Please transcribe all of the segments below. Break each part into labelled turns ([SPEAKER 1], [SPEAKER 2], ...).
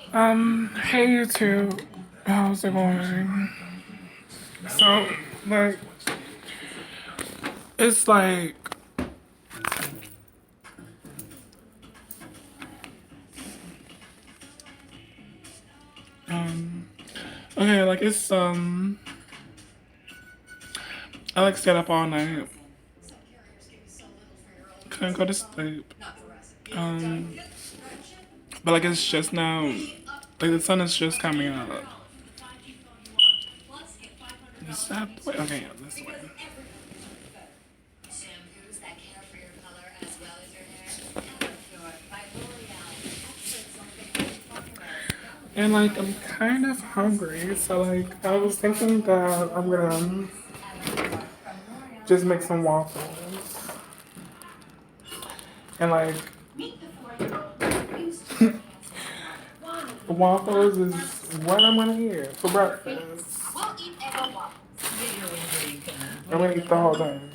[SPEAKER 1] Hey YouTube, how's it going? So, like, it's like, um, okay, like I like stayed up all night, couldn't go to sleep, um, but like it's just now, like the sun is just coming up. Is that the way? Okay, yeah, this way. And like I'm kind of hungry, so like I was thinking that I'm gonna just make some waffles. And like waffles is what I'm gonna eat for breakfast. I'm gonna eat the whole thing.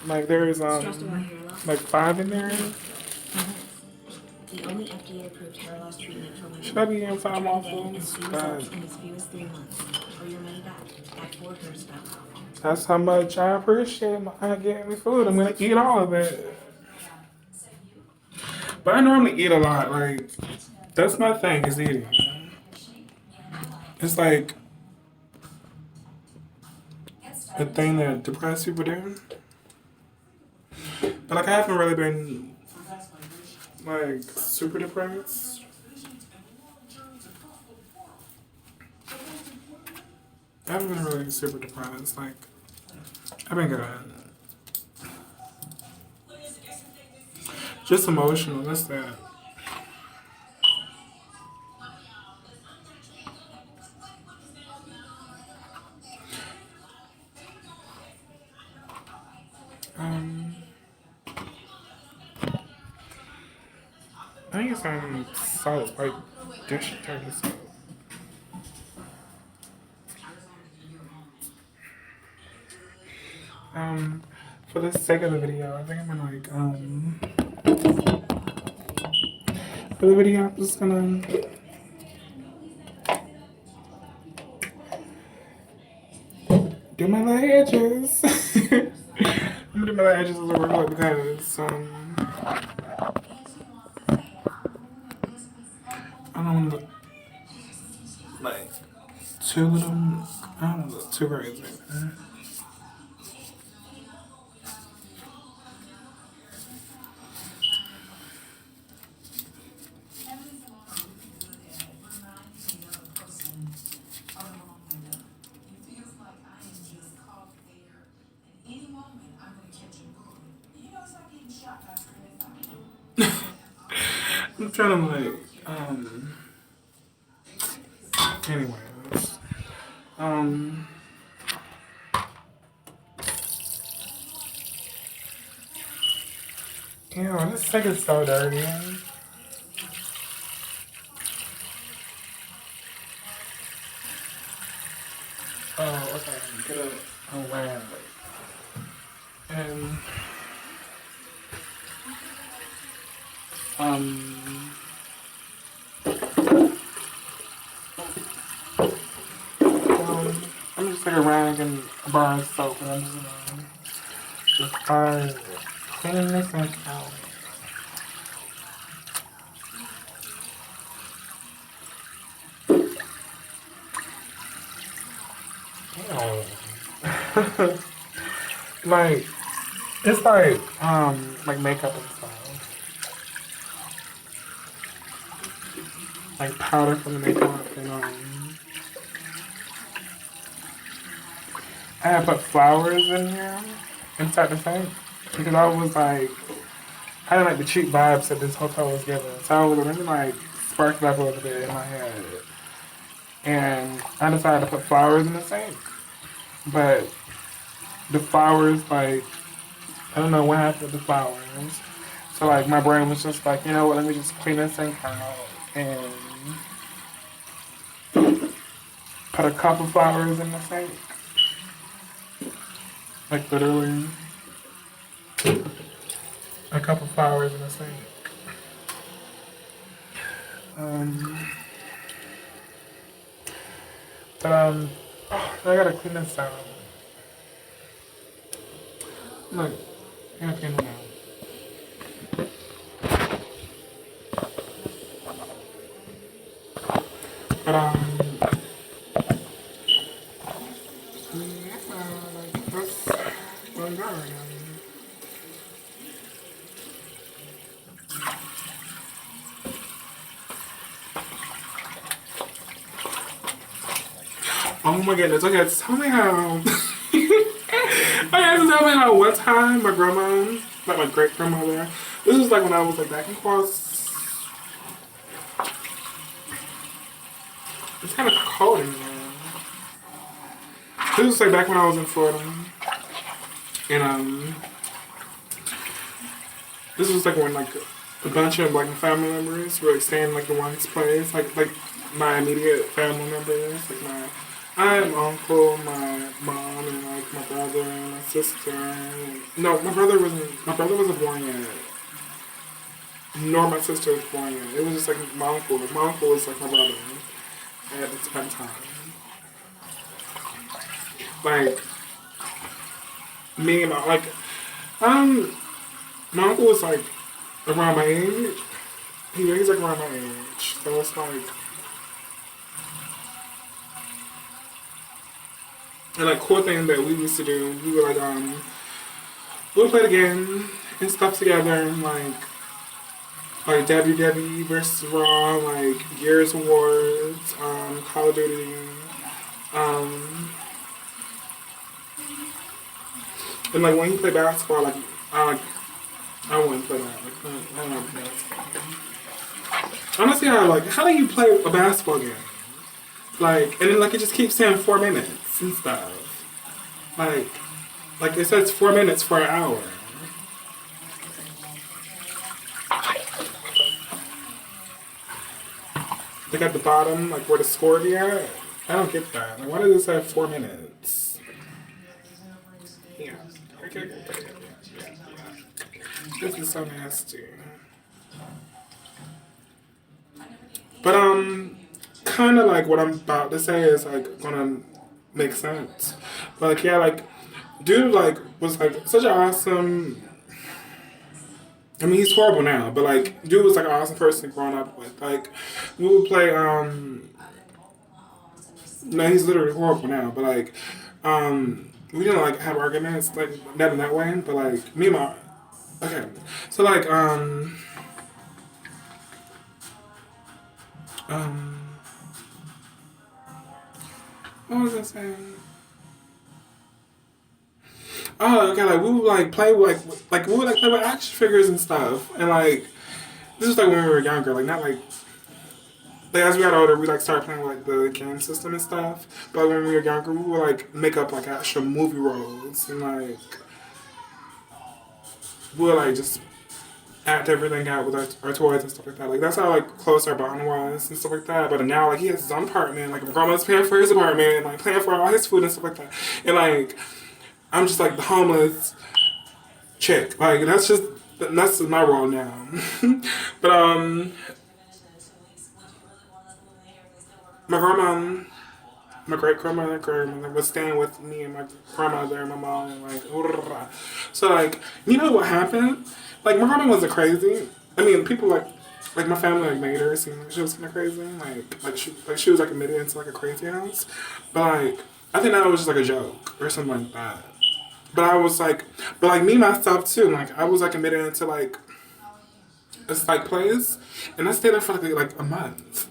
[SPEAKER 1] Like there's like five in there. The only FDA-approved hair loss treatment for women. Should I be eating five waffles? That's how much I appreciate my getting me food. I'm gonna eat all of it. But I normally eat a lot. Like that's my thing is eating. It's like the thing that depressed people do. But like I haven't really been like super depressed. I haven't been really super depressed. Like I've been good. Just emotional. That's that. Um, I think it's salt, like dish detergent salt. Um, for the sake of the video, I think I'm gonna like for the video I'm just gonna do my little edges. I'm gonna do my little edges a little real quick because I don't want to look like too little. I don't want to look too crazy. I'm trying to like anyways. Um Ew, this thing is so dirty. Oh, okay. Get a rag. And um I'm just take a rag and a bar of soap and I'm just start cleaning this thing out. Ew. Like it's like makeup and stuff. Like powder for the makeup and I had put flowers in here inside the sink because I was like I didn't like the cheap vibes that this hotel was giving. So I was really like sparked up a little bit in my head. And I decided to put flowers in the sink. But the flowers like I don't know what happened to the flowers. So like my brain was just like, you know what, let me just clean this sink out and put a couple flowers in the sink. Like literally a couple flowers in the sink. Um Oh, I gotta clean this down. Look, I gotta clean it down. But yeah, like that's what I'm doing right now. Oh my goodness. Okay, tell me how. Okay, so tell me how one time my grandma, like my great grandmother, this was like when I was like back in class. It's kind of cold in here. This was like back when I was in Florida. And this was like when like a bunch of like my family members were like staying like in one place. Like my immediate family members, like my aunt, uncle, my mom, and like my brother and my sister. And, no, my brother wasn't born yet. Nor my sister was born yet. It was just like my uncle. My uncle was like my brother at the time. Like me and um my uncle was like around my age. He's like around my age. So it's like and like cool thing that we used to do, we would like we would play the game and stuff together and like WWE versus Raw, like Gears Awards, Call of Duty, um and like when he played basketball, like I wouldn't play that. Like I don't know basketball. Honestly, how do you play a basketball game? Like and then like it just keeps saying 4 minutes and stuff. Like like it says 4 minutes for an hour. Like at the bottom, like where the score be at. I don't get that. Like why does it say 4 minutes? Yeah. Okay. This is so nasty. But kind of like what I'm about to say is like gonna make sense. But like yeah, like dude like was like such an awesome. I mean he's horrible now, but like dude was like an awesome person growing up with. Like we would play no he's literally horrible now, but like we didn't like have arguments like that in that way, but like me and my okay, so like um what was I saying? Oh, okay. Like we would like play like we would like play with action figures and stuff, and like this was like when we were younger. Like not like as we got older, we like started playing with like the game system and stuff. But when we were younger, we would like make up like actual movie roles and like we would like just act everything out with our toys and stuff like that. Like that's how like close our bond was and stuff like that. But now like he has his own apartment. Like my grandma's paying for his apartment, and, like paying for all his food and stuff like that. And like I'm just like the homeless chick. Like that's my role now. But my grandma, my great grandmother was staying with me and my grandmother and my mom and like so like you know what happened? Like my grandma wasn't crazy. I mean people like my family like made her seem like she was kind of crazy. She was like admitted into like a crazy house, but like I think that was just like a joke or something like that. But I was like, but like me myself too. Like I was like admitted into like a psych place, and I stayed there for like a month.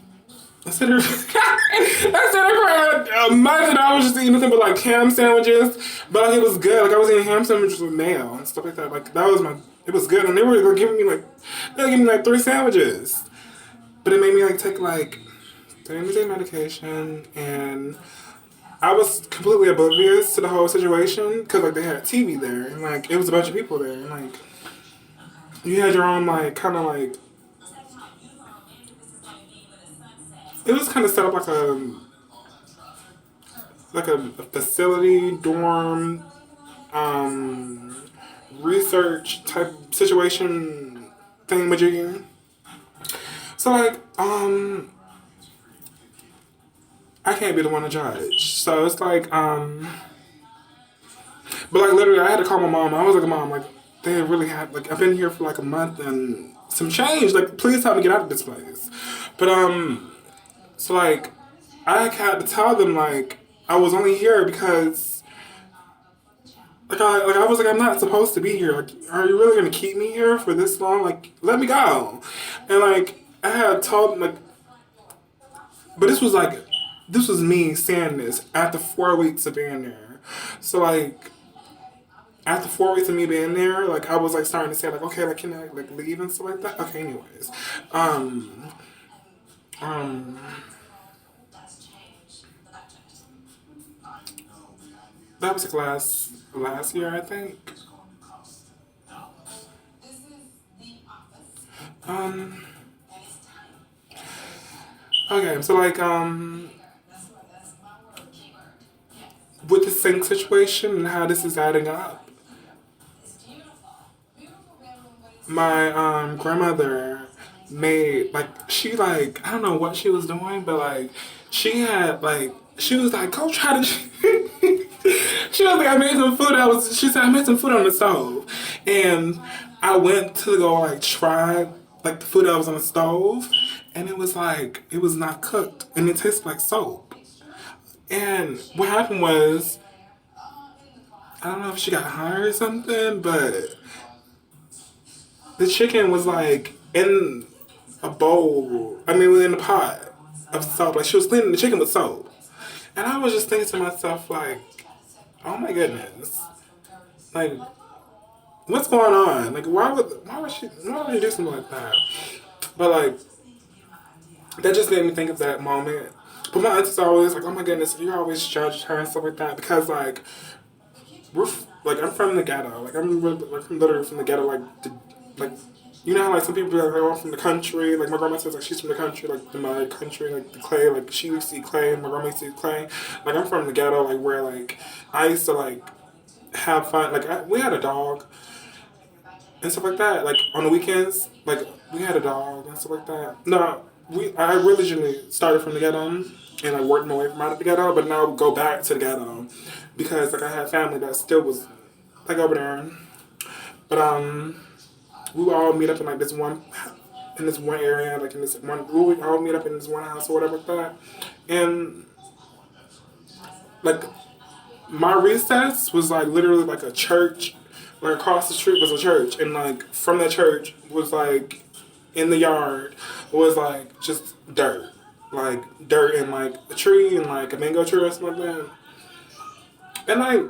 [SPEAKER 1] I stayed there. I stayed there for a month, and I was just eating nothing but like ham sandwiches. But like it was good. Like I was eating ham sandwiches with mayo and stuff like that. Like that was my. It was good, and they were giving me like they were giving me like 3 sandwiches. But it made me like take like they made me take medication and I was completely oblivious to the whole situation because like they had TV there and like it was a bunch of people there and like you had your own like kind of it was kind of set up like a facility dorm um research type situation thing with you. So like I can't be the one to judge. So it's like, but like literally, I had to call my mom. I was like, Mom, like they really had like I've been here for like a month and some change. Like, please help me get out of this place. But so like I had to tell them like I was only here because like I was like I'm not supposed to be here. Like, are you really gonna keep me here for this long? Like, let me go. And like I had told them like, but this was me saying this after 4 weeks of being there. So like after 4 weeks of me being there, like I was like starting to say like, okay, like can I like leave and stuff like that. Okay, anyways, um, that was like last year I think. Um, okay, so like with the sink situation and how this is adding up, my grandmother made like she like I don't know what she was doing, but like she had like she was like go try to. She was like I made some food. She said I made some food on the stove, and I went to go like try like the food that was on the stove, and it was like it was not cooked, and it tasted like soap. And what happened was I don't know if she got high or something, but the chicken was like in a bowl. I mean, it was in a pot of soap. Like she was cleaning the chicken with soap, and I was just thinking to myself, like, oh my goodness, like, what's going on? Like, why would she do something like that? But like, that just made me think of that moment. But my auntie's always like, oh my goodness, you always judge her and stuff like that because like like I'm from the ghetto. Like I'm literally from the ghetto. Like you know how like some people like they're all from the country. Like my grandma says like she's from the country, like the mud country, like the clay. Like she used to eat clay, and my grandma used to eat clay. Like I'm from the ghetto, like where like I used to like have fun. Like we had a dog and stuff like that. Like on the weekends, like we had a dog and stuff like that. No, I originally started from the ghetto and I worked my way from out of the ghetto, but now I go back to the ghetto because like I had family that still was like over there. But we would all meet up in like this one area, like in this one. We would all meet up in this one house or whatever like that, and like my recess was like literally like a church. Like across the street was a church, and like from that church was like in the yard was like just dirt and like a tree and like a mango tree or something like that. And like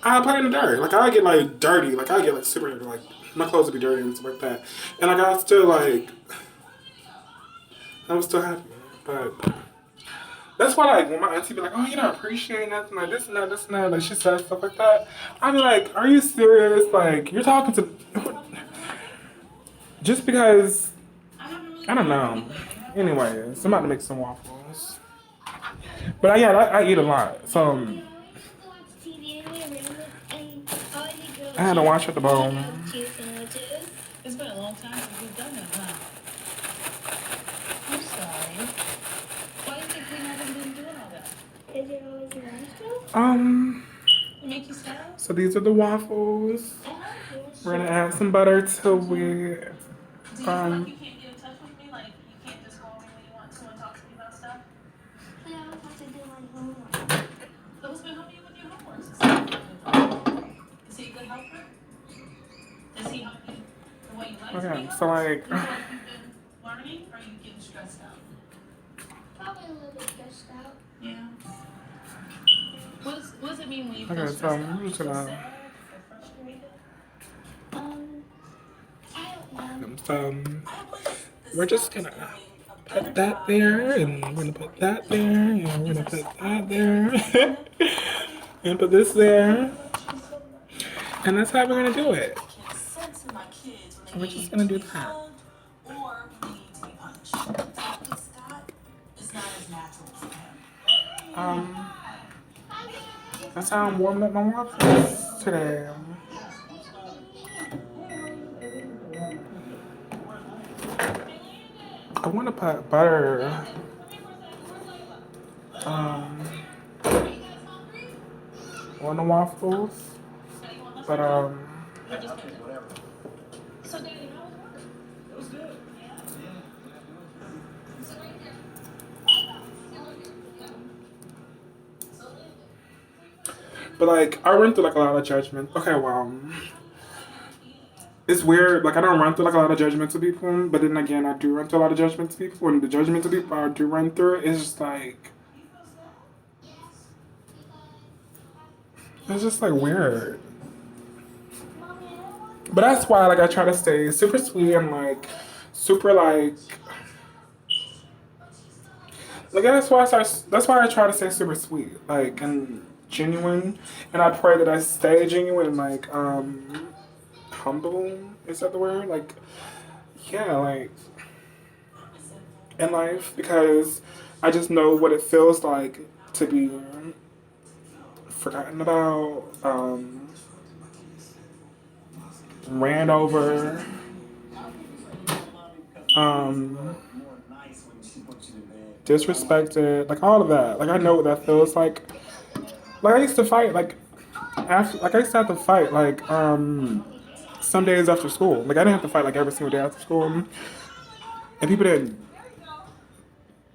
[SPEAKER 1] I play in the dirt. Like I get like dirty. Like I get like super dirty. Like my clothes would be dirty and stuff like that. And like I was still happy. But that's why like when my auntie be like, oh you don't appreciate nothing like this and that, this and that, like she says stuff like that. I'm like, are you serious? Like you're talking to just because I don't know. Anyways, I'm about to make some waffles. But yeah, I eat a lot. So I had to wash at the bowl.
[SPEAKER 2] It's been a long time since we've done that, huh? I'm sorry. Why do you think we haven't been doing all that? Is it always It make you sad?
[SPEAKER 1] So these are the waffles. We're gonna add some butter till we
[SPEAKER 2] Do you feel like you can't get in touch with me? Like you can't just call me when you want to and talk to me about stuff?
[SPEAKER 3] I don't have to do my homework.
[SPEAKER 2] So who's been helping you with your homework? Is he a good helper? Does he help you the way you like to be
[SPEAKER 1] okay.
[SPEAKER 2] helped?
[SPEAKER 1] So like
[SPEAKER 2] Do you feel like you've been learning, or are you getting stressed out?
[SPEAKER 3] Probably a little bit stressed out.
[SPEAKER 2] Yeah. What does it mean when you feel
[SPEAKER 1] okay. So
[SPEAKER 2] stressed out?
[SPEAKER 1] I'm
[SPEAKER 2] You
[SPEAKER 1] just
[SPEAKER 2] feel
[SPEAKER 1] gonna
[SPEAKER 2] sad or frustrated?
[SPEAKER 3] I don't know.
[SPEAKER 1] so we're just gonna put that there, and we're gonna put that there, and we're gonna put that there, and put this there, and that's how we're gonna do it. We're just gonna do that. Um, that's how I'm warming up my waffles today. I want to put butter Um, on the waffles, but
[SPEAKER 2] So, Daddy, how was work?
[SPEAKER 1] but like I run through like a lot of judgment. Okay, well, it's weird. Like I don't run through like a lot of judgmental people, but then again, I do run through a lot of judgmental people. And the judgmental people I do run through is just like it's just like weird. But that's why like I try to stay super sweet and like super like that's why I try to stay super sweet like and genuine, and I pray that I stay genuine and like humble, is that the word? Like yeah, like in life, because I just know what it feels like to be forgotten about, ran over, um, disrespected, like all of that. Like I know what that feels like. Like I used to fight, like after, like I used to have to fight, like some days after school. Like I didn't have to fight like every single day after school, and people didn't.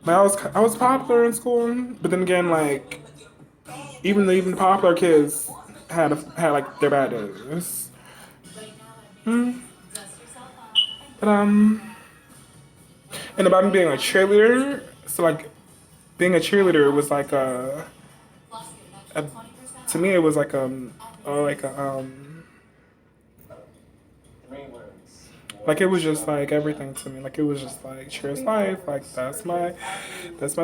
[SPEAKER 1] Like I was popular in school, but then again, like even the popular kids had like their bad days. Hmm. But and about me being a cheerleader, so like being a cheerleader was a to me it was like like it was just like everything to me. Like it was just like Cheers Life. Like that's my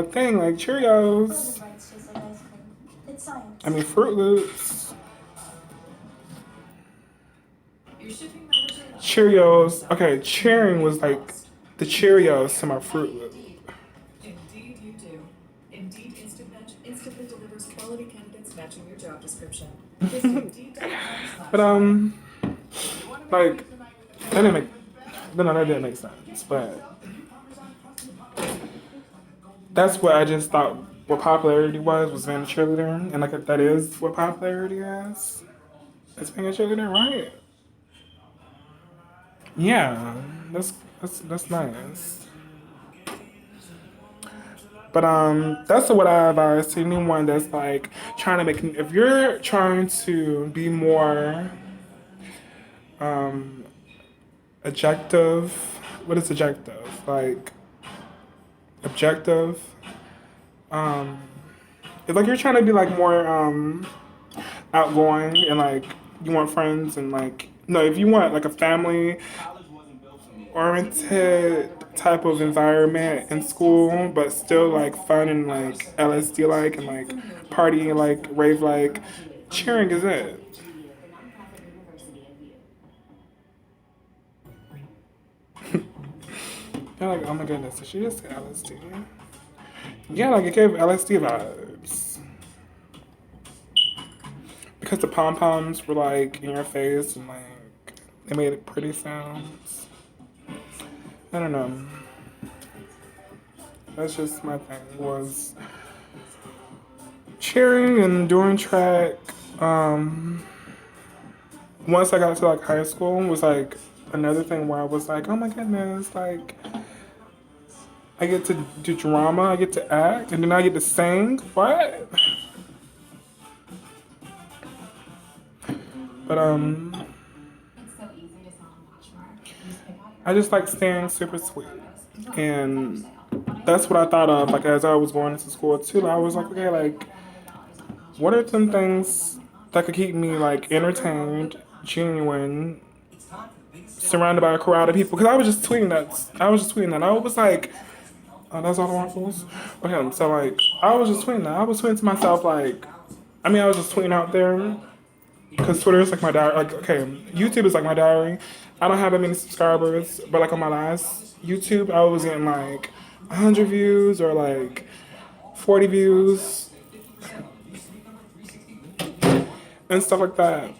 [SPEAKER 1] thing. Like Cheerios. I mean Fruit Loops. Cheerios. Okay, cheering was like the Cheerios to my Fruit Loop.
[SPEAKER 4] Indeed, you do. Indeed Instant Match instantly delivers quality candidates matching your job description. Visit Indeed.com/.
[SPEAKER 1] But like that didn't make no, that didn't make sense. But that's what I just thought what popularity was being a cheerleader, and like that is what popularity is. It's being a cheerleader, right? Yeah, that's nice. But that's what I advise to anyone that's like trying to make. If you're trying to be more um objective, what is objective? Like objective. Um, it's like you're trying to be like more outgoing and like you want friends and like no, if you want like a family oriented type of environment in school, but still like fun and like LSD like and like party like rave like, cheering is it. You're like, oh my goodness, did she just say LSD? Yeah, like it gave LSD vibes. Because the pom poms were like in your face and like they made pretty sounds. I don't know. That's just my thing was cheering and doing track. Once I got to like high school was like another thing where I was like, oh my goodness, like I get to do drama, I get to act, and then I get to sing. What? But I just like staying super sweet, and that's what I thought of like as I was going into school too. I was like, okay, like what are some things that could keep me like entertained, genuine, surrounded by a crowd of people? Because I was just tweeting that. I was like, oh, that's all the waffles. Okay, so like I was just tweeting that. I was tweeting to myself like, I mean, I was just tweeting out there. Because Twitter is like my diary. Like, okay, YouTube is like my diary. I don't have that many subscribers, but like on my last YouTube, I was getting like 100 views or like 40 views and stuff like that.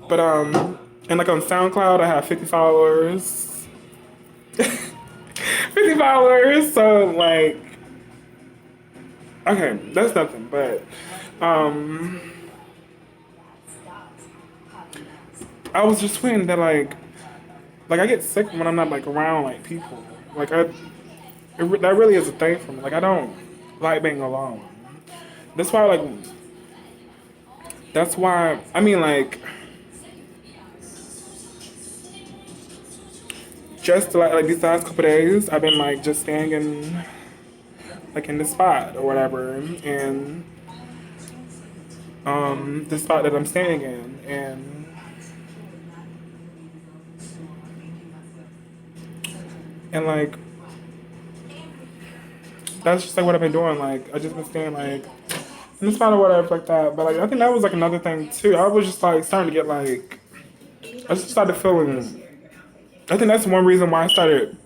[SPEAKER 1] But and like on SoundCloud, I have 50 followers. 50 followers. So like, Okay, that's nothing. But I was just tweeting that like I get sick when I'm not like around like people. Like that really is a thing for me. Like I don't like being alone. That's why like that's why I mean like just like these last couple days I've been like just staying in the spot or whatever and the spot that I'm staying in and like that's just like what I've been doing. Like I just been staying like in the spot or whatever like that. But like I think that was like another thing too. I was just like starting to get like I just started feeling. I think that's one reason why I started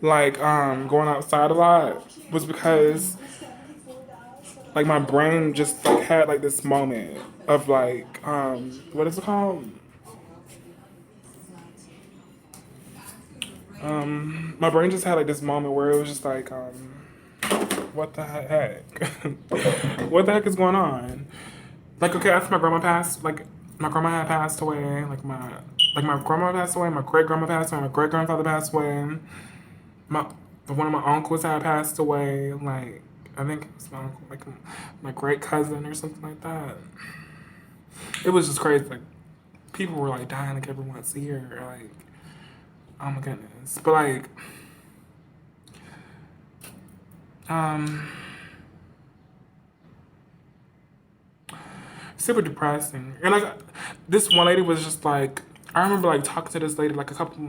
[SPEAKER 1] like going outside a lot was because like my brain just like had like this moment of like what is it called? My brain just had like this moment where it was just like what the heck? What the heck is going on? Like okay, after my grandma passed, like my grandma had passed away, like my grandma passed away, my great grandma passed away, my great grandfather passed away, my one of my uncles had passed away, like I think it was my uncle, like my great cousin or something like that. It was just crazy. Like people were like dying like every once a year. Like oh my goodness. But like um super depressing. And like this one lady was just like I remember like talking to this lady like a couple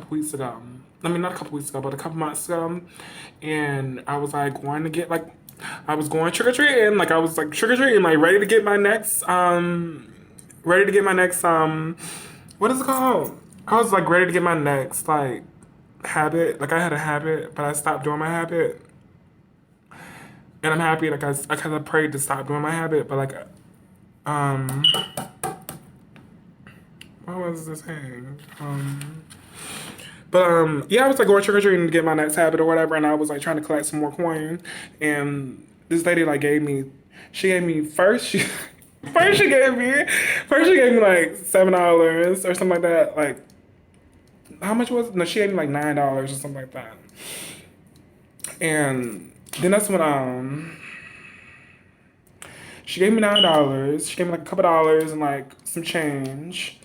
[SPEAKER 1] weeks ago. I mean not a couple weeks ago, but a couple months ago. And I was like going to get like I was going trick or treating, like I was like trick or treating, like ready to get my next what is it called? I was like ready to get my next like habit. Like I had a habit, but I stopped doing my habit. And I'm happy like I kind of prayed to stop doing my habit, but like um what was this saying? But yeah, I was like going trick or treating to get my next habit or whatever, and I was like trying to collect some more coin. And this lady like she gave me first she gave me like $7 or something like that. Like how much was it? No, she gave me like $9 or something like that. And then that's when she gave me $9. She gave me like a couple dollars and like some change.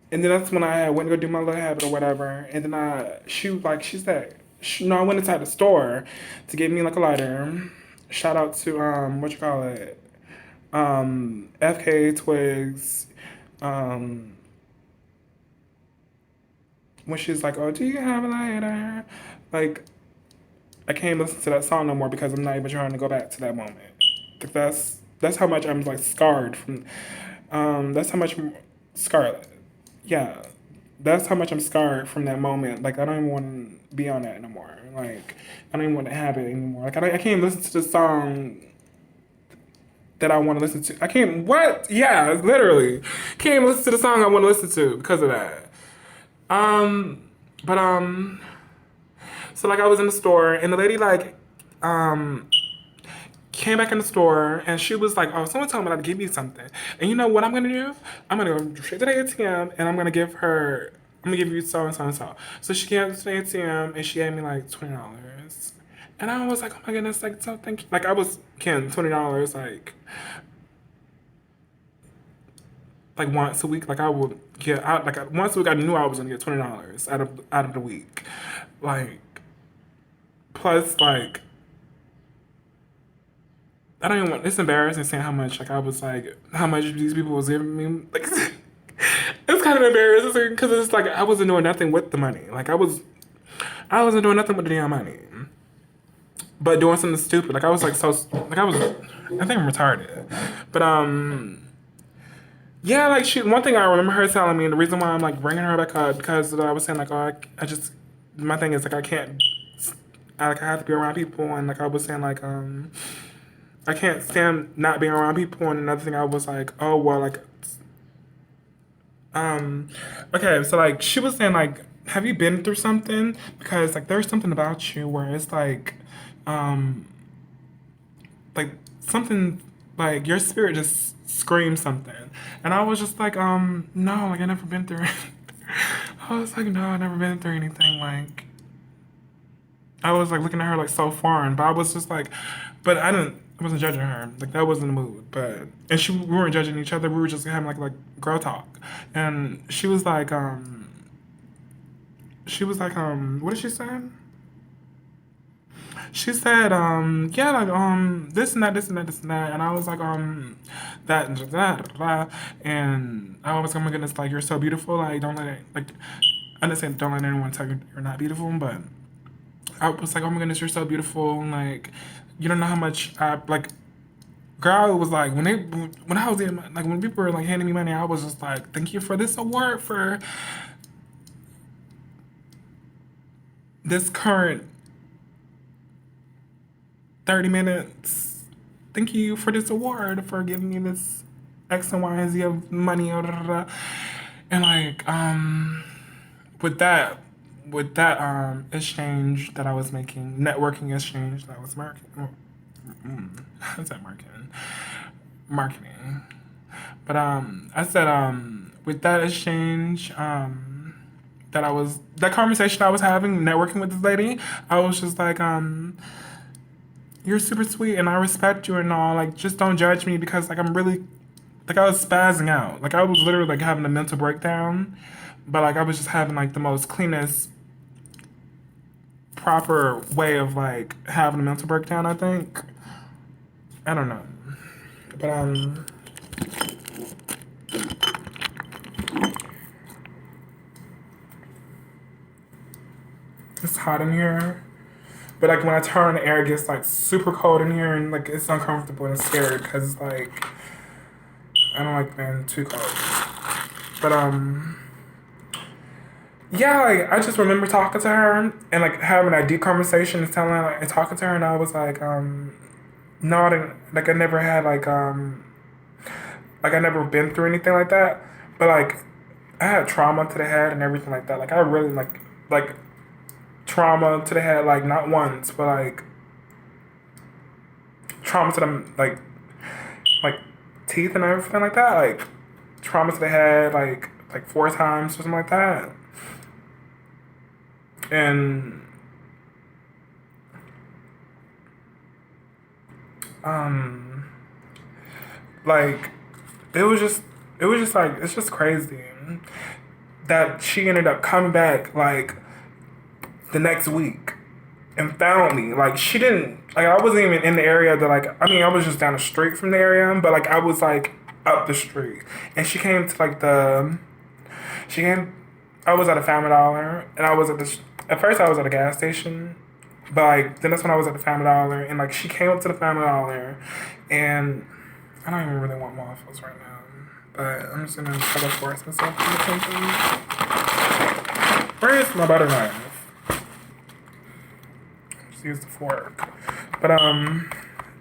[SPEAKER 1] And then that's when I went to go do my little habit or whatever. And then I went inside the store to get me like a lighter. Shout out to what you call it, FK Twigs. When she's like, "Oh, do you have a lighter?" Like, I can't listen to that song no more because I'm not even trying to go back to that moment. Like that's how much I'm like scarred from. That's how much scarred. Yeah, that's how much I'm scarred from that moment. Like I don't even want to be on that no more. Like I don't even want to have it anymore. Like I can't listen to the song that I want to listen to. I can't. What? Yeah, literally, can't even listen to the song I want to listen to because of that. But so like I was in the store and the lady like came back in the store and she was like, "Oh, someone told me to give you something." And you know what I'm gonna do? I'm gonna go straight to the ATM and I'm gonna give you so and so and so. So she came to the ATM and she gave me like $20. And I was like, "Oh my goodness, like so thank you." Like I was getting $20 like once a week. Like I would get out like once a week I knew I was gonna get $20 out of the week. Like plus like I don't even want. It's embarrassing saying how much like I was like how much these people was giving me. Like it's kind of embarrassing because it's like I wasn't doing nothing with the money. Like I wasn't doing nothing with the damn money, but doing something stupid. Like I was like so like I think I'm retarded, but yeah. Like one thing I remember her telling me, and the reason why I'm like bringing her back up because I was saying like oh I just my thing is like I can't. I have to be around people, and like I was saying like I can't stand not being around people. And another thing I was like, oh well, like okay, so like she was saying like, have you been through something? Because like there's something about you where it's like um, like something, like your spirit just screamed something. And I was just like, no, like I never been through it. I was like, no, I never been through anything. Like, I was like looking at her like so foreign, but I was just like, but I wasn't judging her. Like that wasn't the mood. But and we weren't judging each other. We were just having like girl talk. And what did she say? She said, yeah, like, this and that, this and that, this and that. And I was like, that and that. And I was like, oh my goodness, like, you're so beautiful. Like, don't let it, like, I didn't say don't let anyone tell you you're not beautiful, but I was like, oh my goodness, you're so beautiful. Like, you don't know how much I, like, girl, it was like, when I was in, like, when people were, like, handing me money, I was just like, thank you for this award for this current 30 minutes. Thank you for this award, for giving me this X and Y and Z of money. And like, with that exchange that I was making, networking exchange that I was how's that marketing. But I said with that exchange, that conversation I was having, networking with this lady, I was just like, you're super sweet and I respect you and all. Like, just don't judge me because, like, I'm really, like, I was spazzing out. Like, I was literally, like, having a mental breakdown. But, like, I was just having, like, the most cleanest, proper way of, like, having a mental breakdown, I think. I don't know. But, it's hot in here. But like when I turn on the air, it gets like super cold in here and like it's uncomfortable and scary because it's like I don't like being too cold. But yeah, like I just remember talking to her and like having that deep conversation and telling her like, and talking to her and I was like no, I didn't, like I never had like I never been through anything like that. But like I had trauma to the head and everything like that. Like I really like trauma to the head, like not once, but like trauma to the like teeth and everything like that. Like trauma to the head, like 4 times or something like that. And like it was just like it's just crazy that she ended up coming back like the next week and found me. Like she didn't, like I wasn't even in the area that like, I mean I was just down the street from the area, but like I was like up the street and she came to like I was at a Family Dollar and I was at first I was at a gas station, but like then that's when I was at the Family Dollar and like she came up to the Family Dollar and I don't even really want waffles right now, but I'm just gonna try to force myself to do something. Where is my butter knife? Just use the fork. But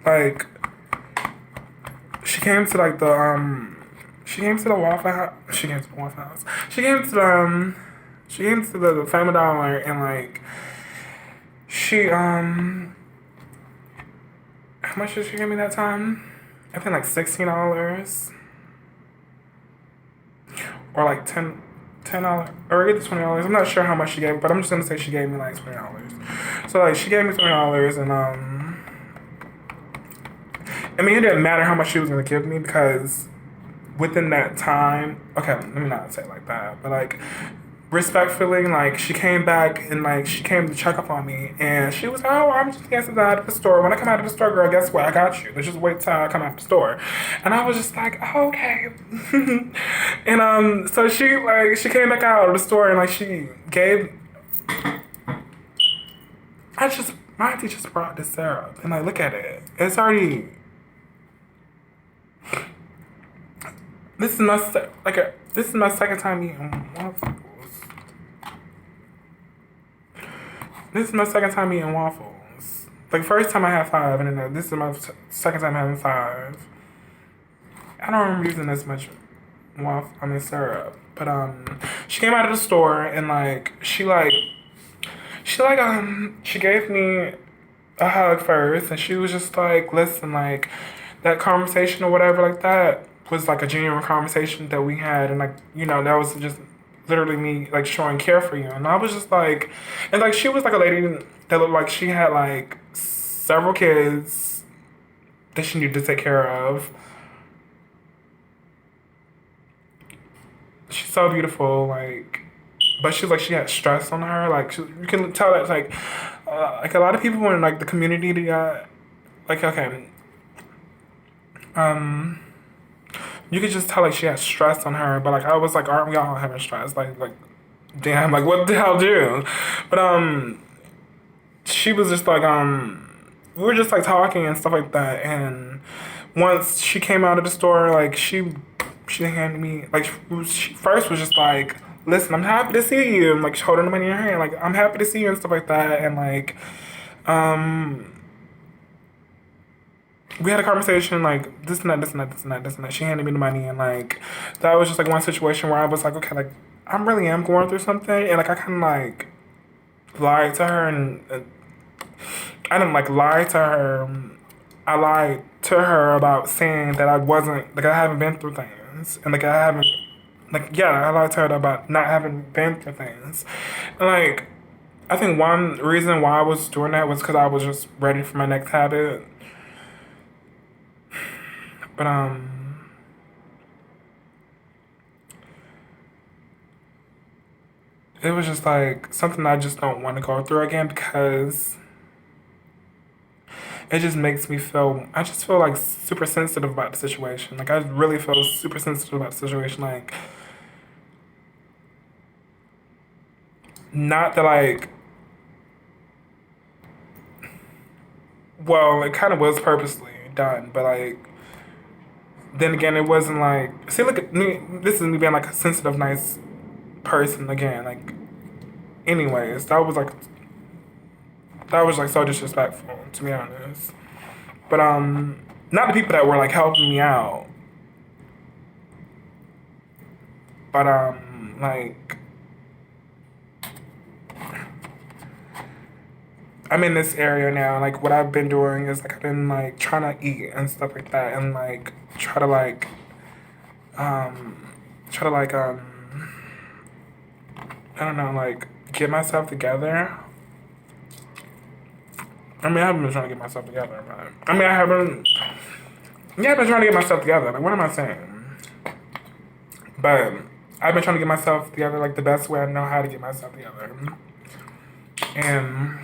[SPEAKER 1] like she came to like the Waffle House. She came to the Waffle House. She came to the Family Dollar and like she how much did she give me that time? I think like $16 or like $10 or either $20. I'm not sure how much she gave me, but I'm just gonna say she gave me like $20. So like she gave me $20 and I mean it didn't matter how much she was gonna give me because within that time, okay, let me not say it like that, but like respectfully, like she came back and like she came to check up on me and she was like, oh, I'm just getting out of the store. When I come out of the store, girl, guess what? I got you. Let's just wait till I come out of the store. And I was just like, oh, okay. And so she came back out of the store and like she gave my auntie just brought this syrup and like look at it. It's already this is my second time eating waffles. This is my second time eating waffles. Like, first time I had 5, and then this is my second time having 5. I don't remember using this much syrup. But, she came out of the store, and, like, she gave me a hug first, and she was just like, listen, like, that conversation or whatever like that was like a genuine conversation that we had, and like, you know, that was just literally me like showing care for you. And I was just like, and like she was like a lady that looked like she had like several kids that she needed to take care of. She's so beautiful, like, but she's like she had stress on her. Like you can tell that like a lot of people in like the community that like okay, um, you could just tell like she had stress on her. But like I was like, aren't we all having stress? Like damn, like what the hell do? But she was just like we were just like talking and stuff like that. And once she came out of the store, like she handed me like she first was just like, listen, I'm happy to see you. I'm like holding the money in her hand, like I'm happy to see you and stuff like that. And like we had a conversation like this and that, this and that, this and that, this and that. She handed me the money, and like that was just like one situation where I was like, okay, like I really am going through something, and like I kind of like lied to her, and I didn't like lie to her. I lied to her about saying that I wasn't like I haven't been through things, and like I haven't like yeah, I lied to her about not having been through things, and like I think one reason why I was doing that was because I was just ready for my next habit. But it was just like something I just don't want to go through again, because it just makes me feel, I just feel like super sensitive about the situation. Like I really feel super sensitive about the situation. Like not that like, well, it kind of was purposely done, but like then again, it wasn't like, see, look at me, this is me being like a sensitive, nice person again. Like, anyways, that was like so disrespectful, to be honest. But not the people that were like helping me out, but like I'm in this area now. Like what I've been doing is like I've been like trying to eat and stuff like that, and like try to like try to like I don't know, like get myself together. I mean, I haven't been trying to get myself together, but I mean, I haven't. Yeah, I've been trying to get myself together. Like, what am I saying? But I've been trying to get myself together like the best way I know how to get myself together. And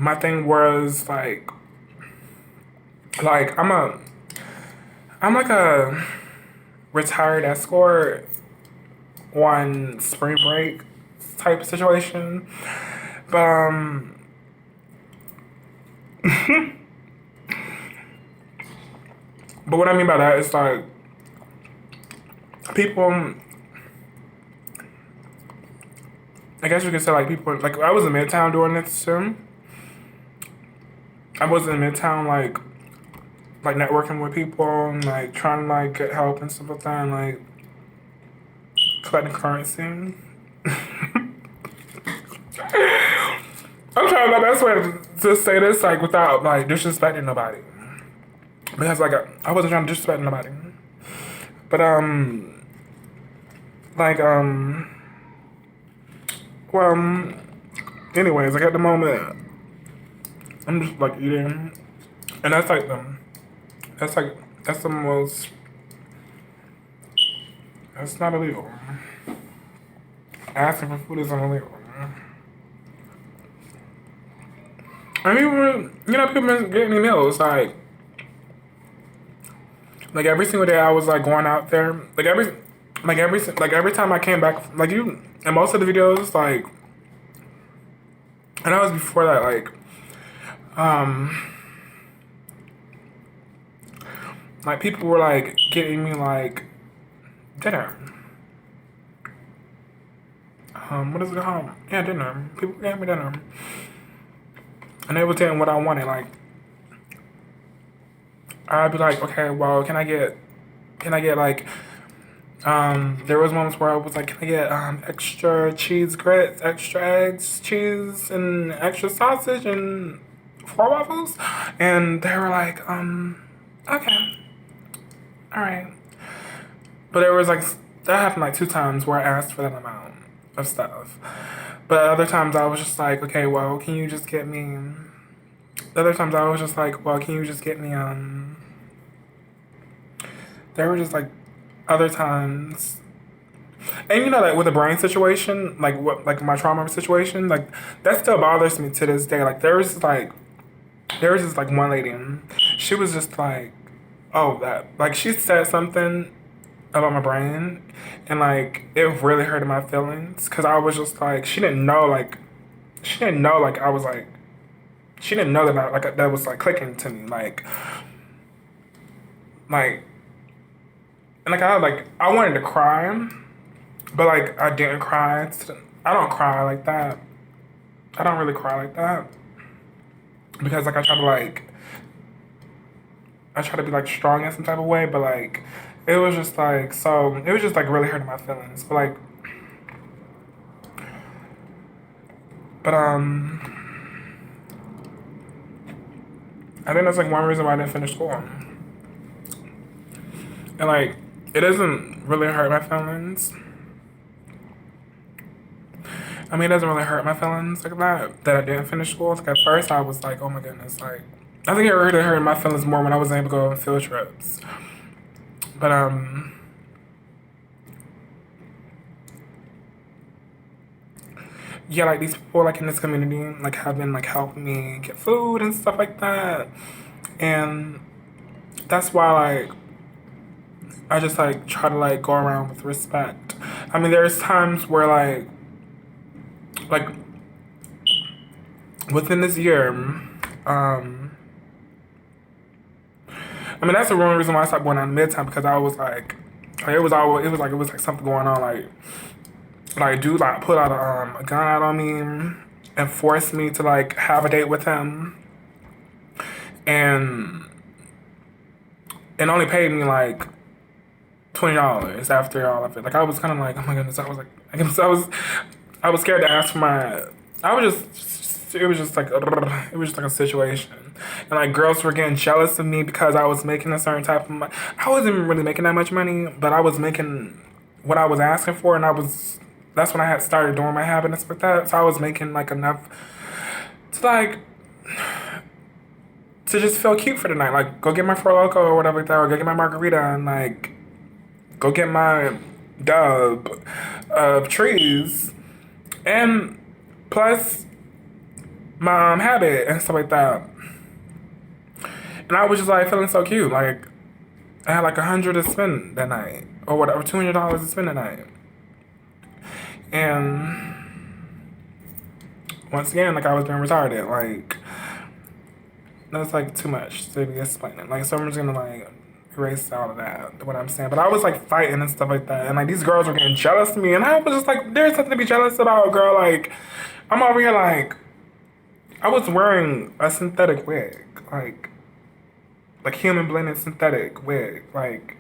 [SPEAKER 1] my thing was like I'm like a retired escort on spring break type situation. But but what I mean by that is like people, I guess you could say like people, like I was in Midtown doing this too. I was in Midtown like networking with people and like trying to like get help and stuff like that, and like collecting currency. I'm trying my best way to say this like without like disrespecting nobody, because like I wasn't trying to disrespect nobody, but like well anyways, like at the moment I'm just like eating, and that's like that's the most, that's not illegal. Asking for food is illegal. I mean, you know, people been getting me meals like every single day. I was like going out there, every time I came back, like you, and most of the videos, like, and that was before that, like people were like getting me like dinner. What is it called? Yeah, dinner. People gave me dinner. And they were telling what I wanted. Like, I'd be like, okay, well, can I get like There was moments where I was like, can I get extra cheese grits, extra eggs, cheese, and extra sausage and 4 waffles? And they were like, okay, all right. But there was like that happened like 2 times where I asked for that amount of stuff. But other times I was just like, okay, well, can you just get me? The other times I was just like, well, can you just get me There were just like other times, and you know, like with the brain situation, like what, like my trauma situation, like that still bothers me to this day. Like there was just like one lady, and she was just like, oh, that, like she said something about my brain, and like it really hurted my feelings because I was just like, she didn't know like I was like, she didn't know that like that was like clicking to me, like, and like I wanted to cry, but like I didn't cry. I don't cry like that. I don't really cry like that because like I try to be like strong in some type of way, but like it was just like, so it was just like really hurting my feelings. But I think that's like one reason why I didn't finish school. And like it doesn't really hurt my feelings. I mean, it doesn't really hurt my feelings like that I didn't finish school. Like at first I was like, oh my goodness, like I think it really hurt my feelings more when I wasn't able to go on field trips. But yeah, like these people like in this community like have been like helping me get food and stuff like that. And that's why like I just like try to like go around with respect. I mean, there's times where like within this year, I mean that's the only reason why I stopped going out midtime because I was like it was like something going on like dude like put out a gun out on me and forced me to like have a date with him and only paid me like $20 after all of it. Like I was kind of like, oh my goodness. I was like, I was scared to ask for my. I was just, it was just like, it was just like a situation, and like girls were getting jealous of me because I was making a certain type of money. I wasn't even really making that much money, but I was making what I was asking for, and that's when I had started doing my habit and stuff like that. So I was making like enough to like to just feel cute for the night. Like go get my Four Loko or whatever like that, or go get my margarita and like go get my dub of trees, and plus my habit and stuff like that. And I was just like feeling so cute. Like I had like 100 to spend that night, or whatever, $200 to spend that night. And once again, like I was being retarded. Like that's like too much to be explaining. Like someone's gonna like erase all of that, what I'm saying. But I was like fighting and stuff like that, and like these girls were getting jealous of me, and I was just like, there's something to be jealous about, girl. Like I'm over here like I was wearing a synthetic wig, like human blended synthetic wig. Like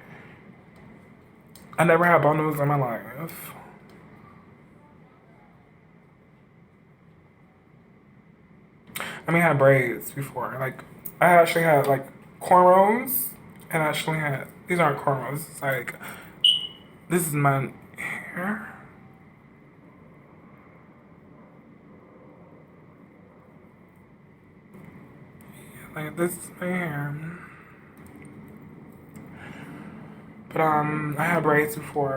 [SPEAKER 1] I never had bundles in my life. I mean, I had braids before. Like I actually had like cornrows, and I actually had, these aren't cornrows. It's like this is my hair. Like this is my hair. But I had braids before.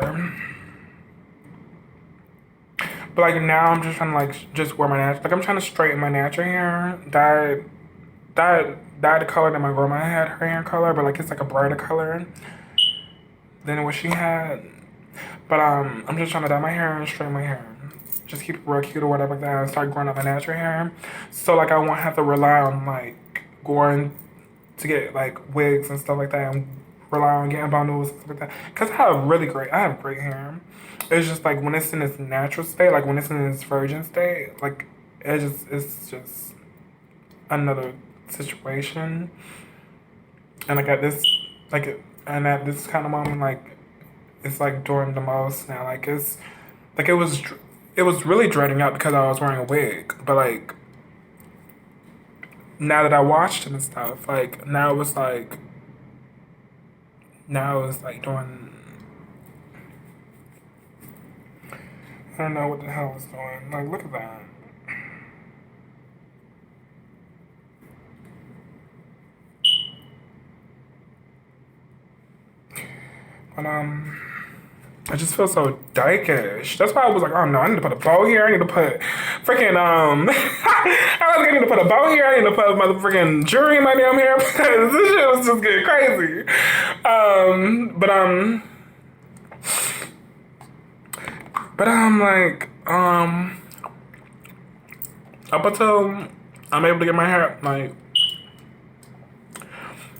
[SPEAKER 1] But like now I'm just trying to like just wear my natural, like I'm trying to straighten my natural hair, dye the color that my grandma had her hair color, but like it's like a brighter color than what she had. But I'm just trying to dye my hair and straighten my hair, just keep it real cute or whatever like that, and start growing up my natural hair. So like I won't have to rely on like going to get like wigs and stuff like that, and rely on getting bundles and stuff like that. Cause I have great hair. It's just like when it's in its natural state, like when it's in its virgin state, like it's just another situation. And like at this kind of moment, like is like doing the most now. Like it's like it was really dreading out because I was wearing a wig, but like now that I watched it and stuff, like now it's like doing. I don't know what the hell it's doing. Like look at that. But I just feel so dykish. That's why I was like, oh no, I need to put a bow here. I need to put freaking I was like, I need to put a bow here. I need to put motherfucking jewelry in my damn hair because this shit was just getting crazy. But I'm like, up until I'm able to get my hair like,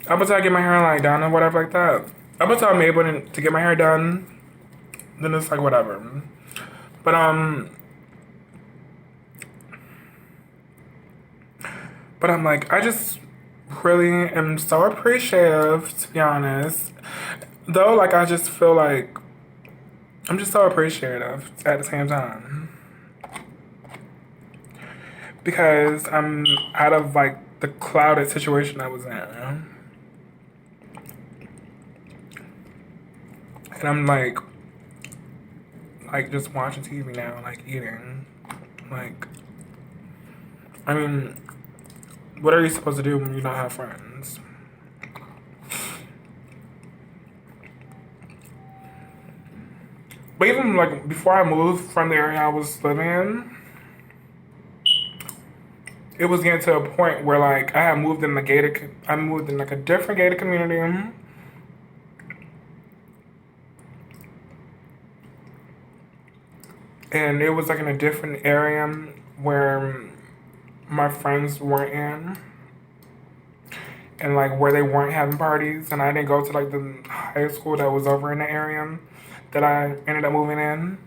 [SPEAKER 1] up until I get my hair like done or whatever like that. Up until I'm able to get my hair done, then it's like whatever. But I'm like, I just really am so appreciative, to be honest. Though, like, I just feel like I'm just so appreciative at the same time. Because I'm out of, like, the clouded situation I was in. And I'm, like just watching TV now, like, eating. Like, I mean, what are you supposed to do when you don't have friends? But even like before I moved from the area I was living in, it was getting to a point where like I moved in like a different gated community. And it was like in a different area where my friends weren't in. And like where they weren't having parties. And I didn't go to like the high school that was over in the area that I ended up moving in.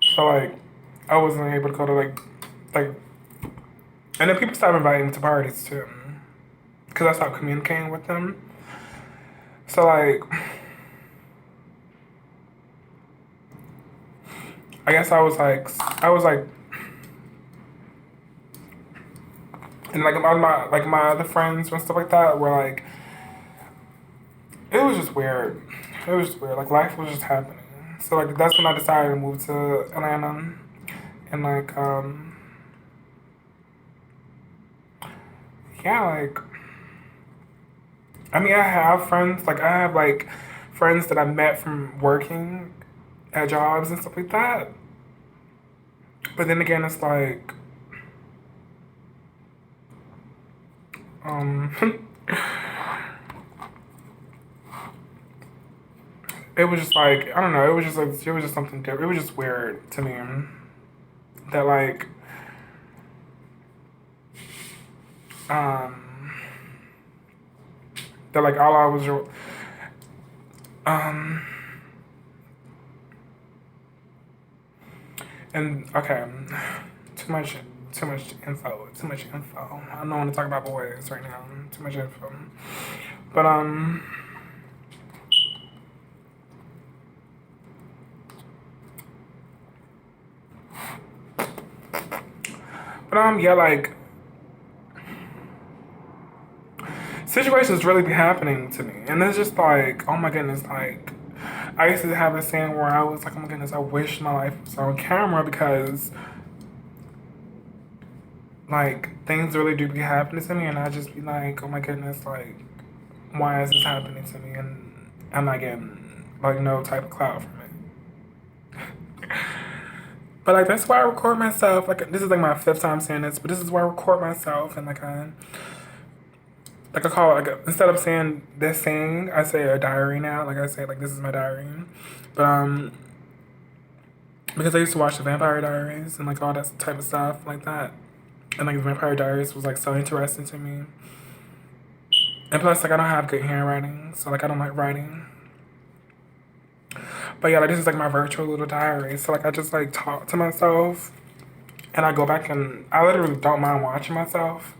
[SPEAKER 1] So like I wasn't able to go to like and then people stopped inviting me to parties too. Cause I stopped communicating with them. So like I guess I was like and like my other friends and stuff like that were like, it was just weird. It was just weird. Like life was just happening. So like that's when I decided to move to Atlanta, and like yeah, like I mean I have friends. Like I have like friends that I met from working at jobs and stuff like that. But then again, it's like it was just like I don't know. It was just something different. It was just weird to me that like that like all I was and okay, too much info. I don't want to talk about boys right now. Too much info. But yeah, like situations really be happening to me, and it's just like, oh my goodness, like I used to have this saying where I was like, oh my goodness, I wish my life was on camera because like things really do be happening to me, and I just be like, oh my goodness, like why is this happening to me, and I'm not getting like no type of clout from it. But like that's why I record myself. Like this is like my 5th time saying this, but this is why I record myself, and like I call it like instead of saying this thing, I say a diary now. Like I say like this is my diary, but because I used to watch the Vampire Diaries and like all that type of stuff like that, and like the Vampire Diaries was like so interesting to me. And plus like I don't have good handwriting, so like I don't like writing. But yeah, like this is like my virtual little diary. So like I just like talk to myself, and I go back and I literally don't mind watching myself.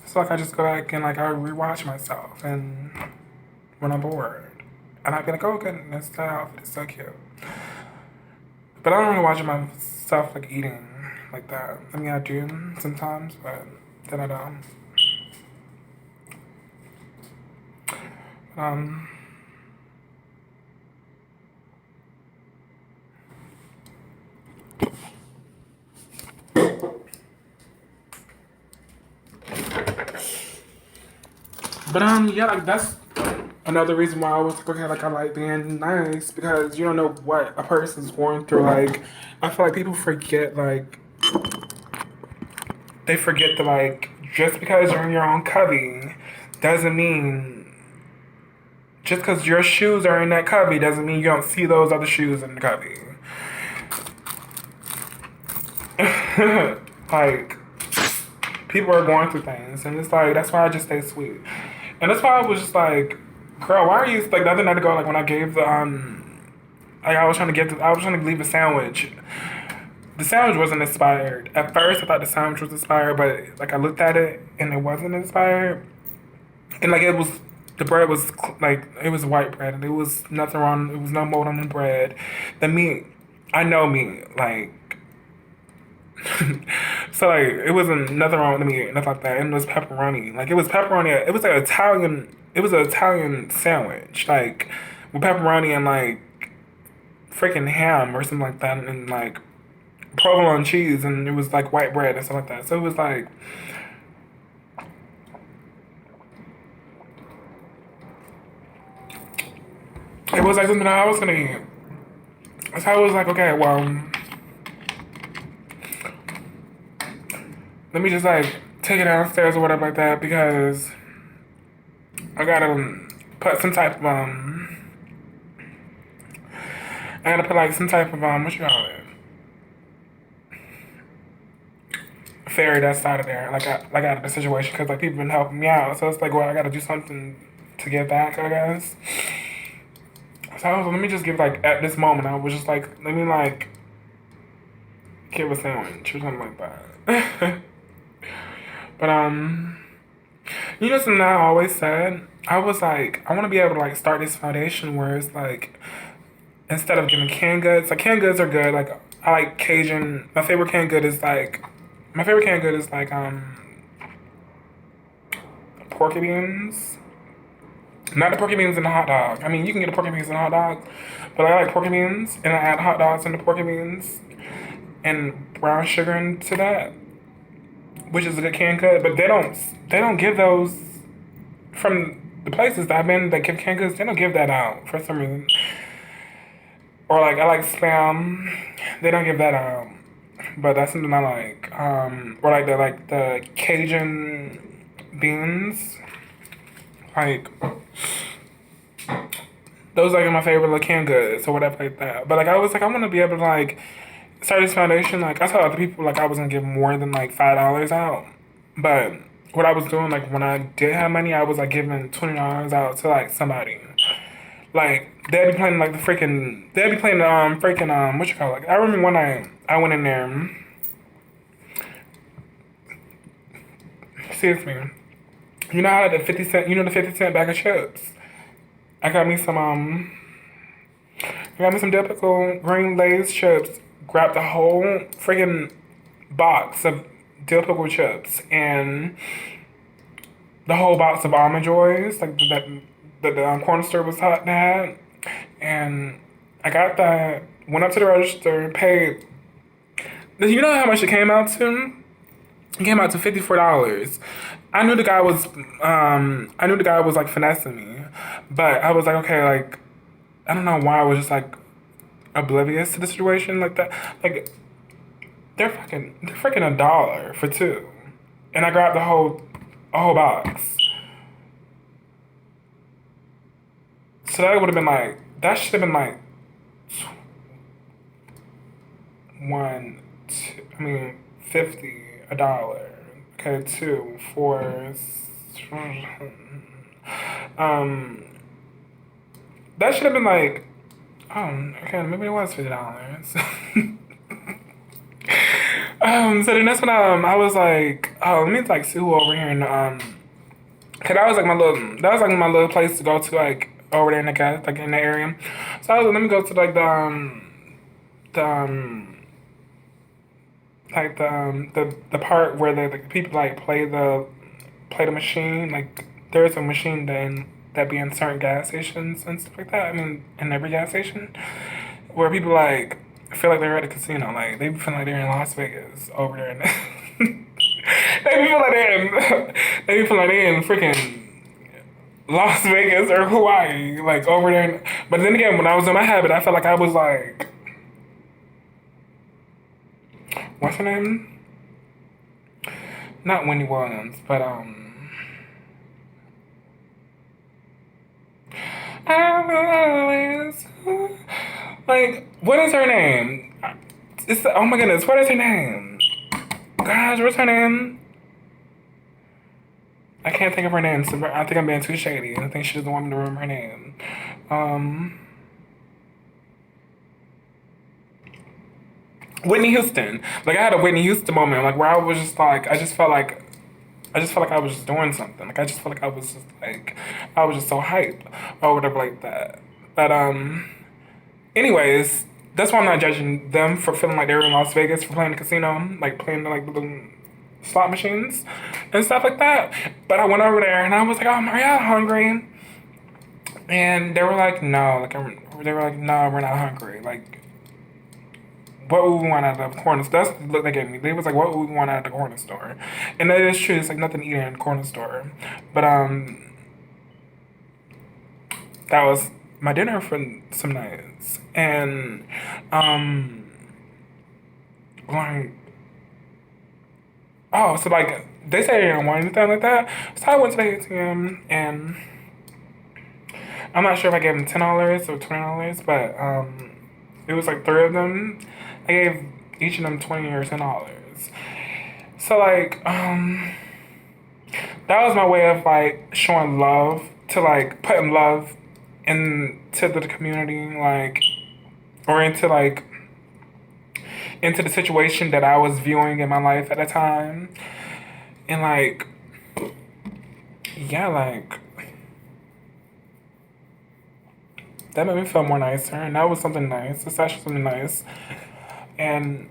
[SPEAKER 1] So like I just go back and like I rewatch myself and when I'm bored. And I'd be like, oh goodness, that outfit is so cute. But I don't really watch myself like eating like that. I mean, I do sometimes, but then I don't. Um, yeah, like that's another reason why I was like, okay, like I like being nice because you don't know what a person's going through. Like, I feel like people forget, like, they forget that, like, just because you're in your own cubby doesn't mean, just because your shoes are in that cubby doesn't mean you don't see those other shoes in the cubby. Like, people are going through things, and it's like, that's why I just stay sweet. And that's why I was just like, girl, why are you, like, the other night ago, like, when I gave the, like, I was trying to leave a sandwich. The sandwich wasn't inspired. At first, I thought the sandwich was inspired, but, like, I looked at it, and it wasn't inspired. And, like, the bread was, like, it was white bread, and there was nothing wrong, there was no mold on the bread. The meat, I know meat, like, so, like, it wasn't nothing wrong with the meat, nothing like that, and it was pepperoni. Like, it was pepperoni, it was, like, it was an Italian sandwich, like, with pepperoni and, like, freaking ham or something like that, and, like, provolone cheese, and it was, like, white bread and stuff like that. So, it was, like, it was, like, something that I was gonna eat. So, I was like, okay, well, let me just, like, take it downstairs or whatever like that because I gotta put some type of, I gotta put, like, some type of, what you call it? Fairy dust out of there, like, out of the situation, because, like, people been helping me out. So it's like, well, I gotta do something to give back, I guess. So I was like, let me just give, like, at this moment, I was just like, let me, like, give a sandwich or something like that. But, you know something I always said? I was like, I want to be able to, like, start this foundation where it's, like, instead of giving canned goods, like, canned goods are good. Like, I like Cajun. My favorite canned good is, like, porky beans. Not the porky beans in the hot dog. I mean, you can get the porky beans in the hot dog, but I like porky beans, and I add hot dogs into porky beans and brown sugar into that, which is a good canned good. But they don't give those from the places that I've been that give canned goods. They don't give that out for some reason. Or like I like Spam, they don't give that out, but that's something I like. Or like the Cajun beans, like those are like my favorite like canned goods or whatever like that. But like I was like I want to be able to like start this foundation. Like I told other people like I was gonna give more than like $5 out, but what I was doing like when I did have money, I was like giving $20 out to like somebody. Like they'd be playing like what you call it? Like, I remember one night I went in there. Excuse me. You know how the 50 cent? You know the 50 cent bag of chips. I got me some Dill Pickle green Lay's chips. Grabbed the whole freaking box of Dill Pickle chips and the whole box of Almond Joys, like the corner store was hot that, and I got that. Went up to the register, paid. You know how much it came out to? It came out to $54. I knew the guy was like finessing me, but I was like, okay, like I don't know why I was just like oblivious to the situation like that. Like they're freaking $1 for two, and I grabbed a whole box. So that would have been like, that should have been like, $50, okay, 2, 4, that should have been like, okay, maybe it was $50. So then that's when I was like, oh, let me like see who over here and cause that was like my little place to go to like over there in the gas, like in the area. So I was like, let me go to like the the part where the people like play the machine. Like there's a machine that be in certain gas stations and stuff like that. I mean, in every gas station where people like feel like they're at a casino. Like they feel like they're in Las Vegas over there. They feel like they feel like they're in freaking Las Vegas or Hawaii, like over there. But then again, when I was in my habit, I felt like I was like, what's her name? Not Wendy Williams, but I always like, what is her name? Oh my goodness, what is her name? Gosh, what's her name? I can't think of her name, so I think I'm being too shady. I think she doesn't want me to remember her name. Whitney Houston. Like I had a Whitney Houston moment, like where I was just like, I just felt like I was just doing something. Like I just felt like I was just like, I was just so hype or whatever like that. But anyways, that's why I'm not judging them for feeling like they were in Las Vegas for playing the casino, like playing like the slot machines and stuff like that. But I went over there and I was like, "Oh, are y'all hungry?" And they were like, "No." Like they were like, "No, we're not hungry." Like, what would we want out of the corner store? That's the look they gave me. They was like, "What would we want out of the corner store?" And that is true. It's like nothing to eat in the corner store. But that was my dinner for some nights. And like, oh, so like they say they didn't want anything like that. So I went to the ATM and I'm not sure if I gave them $10 or $20, but it was like three of them. I gave each of them $20 or $10. So like that was my way of like showing love, to like putting love into the community, like, or into the situation that I was viewing in my life at the time. And like, yeah, like that made me feel more nicer, and that was something nice. It's actually something nice. And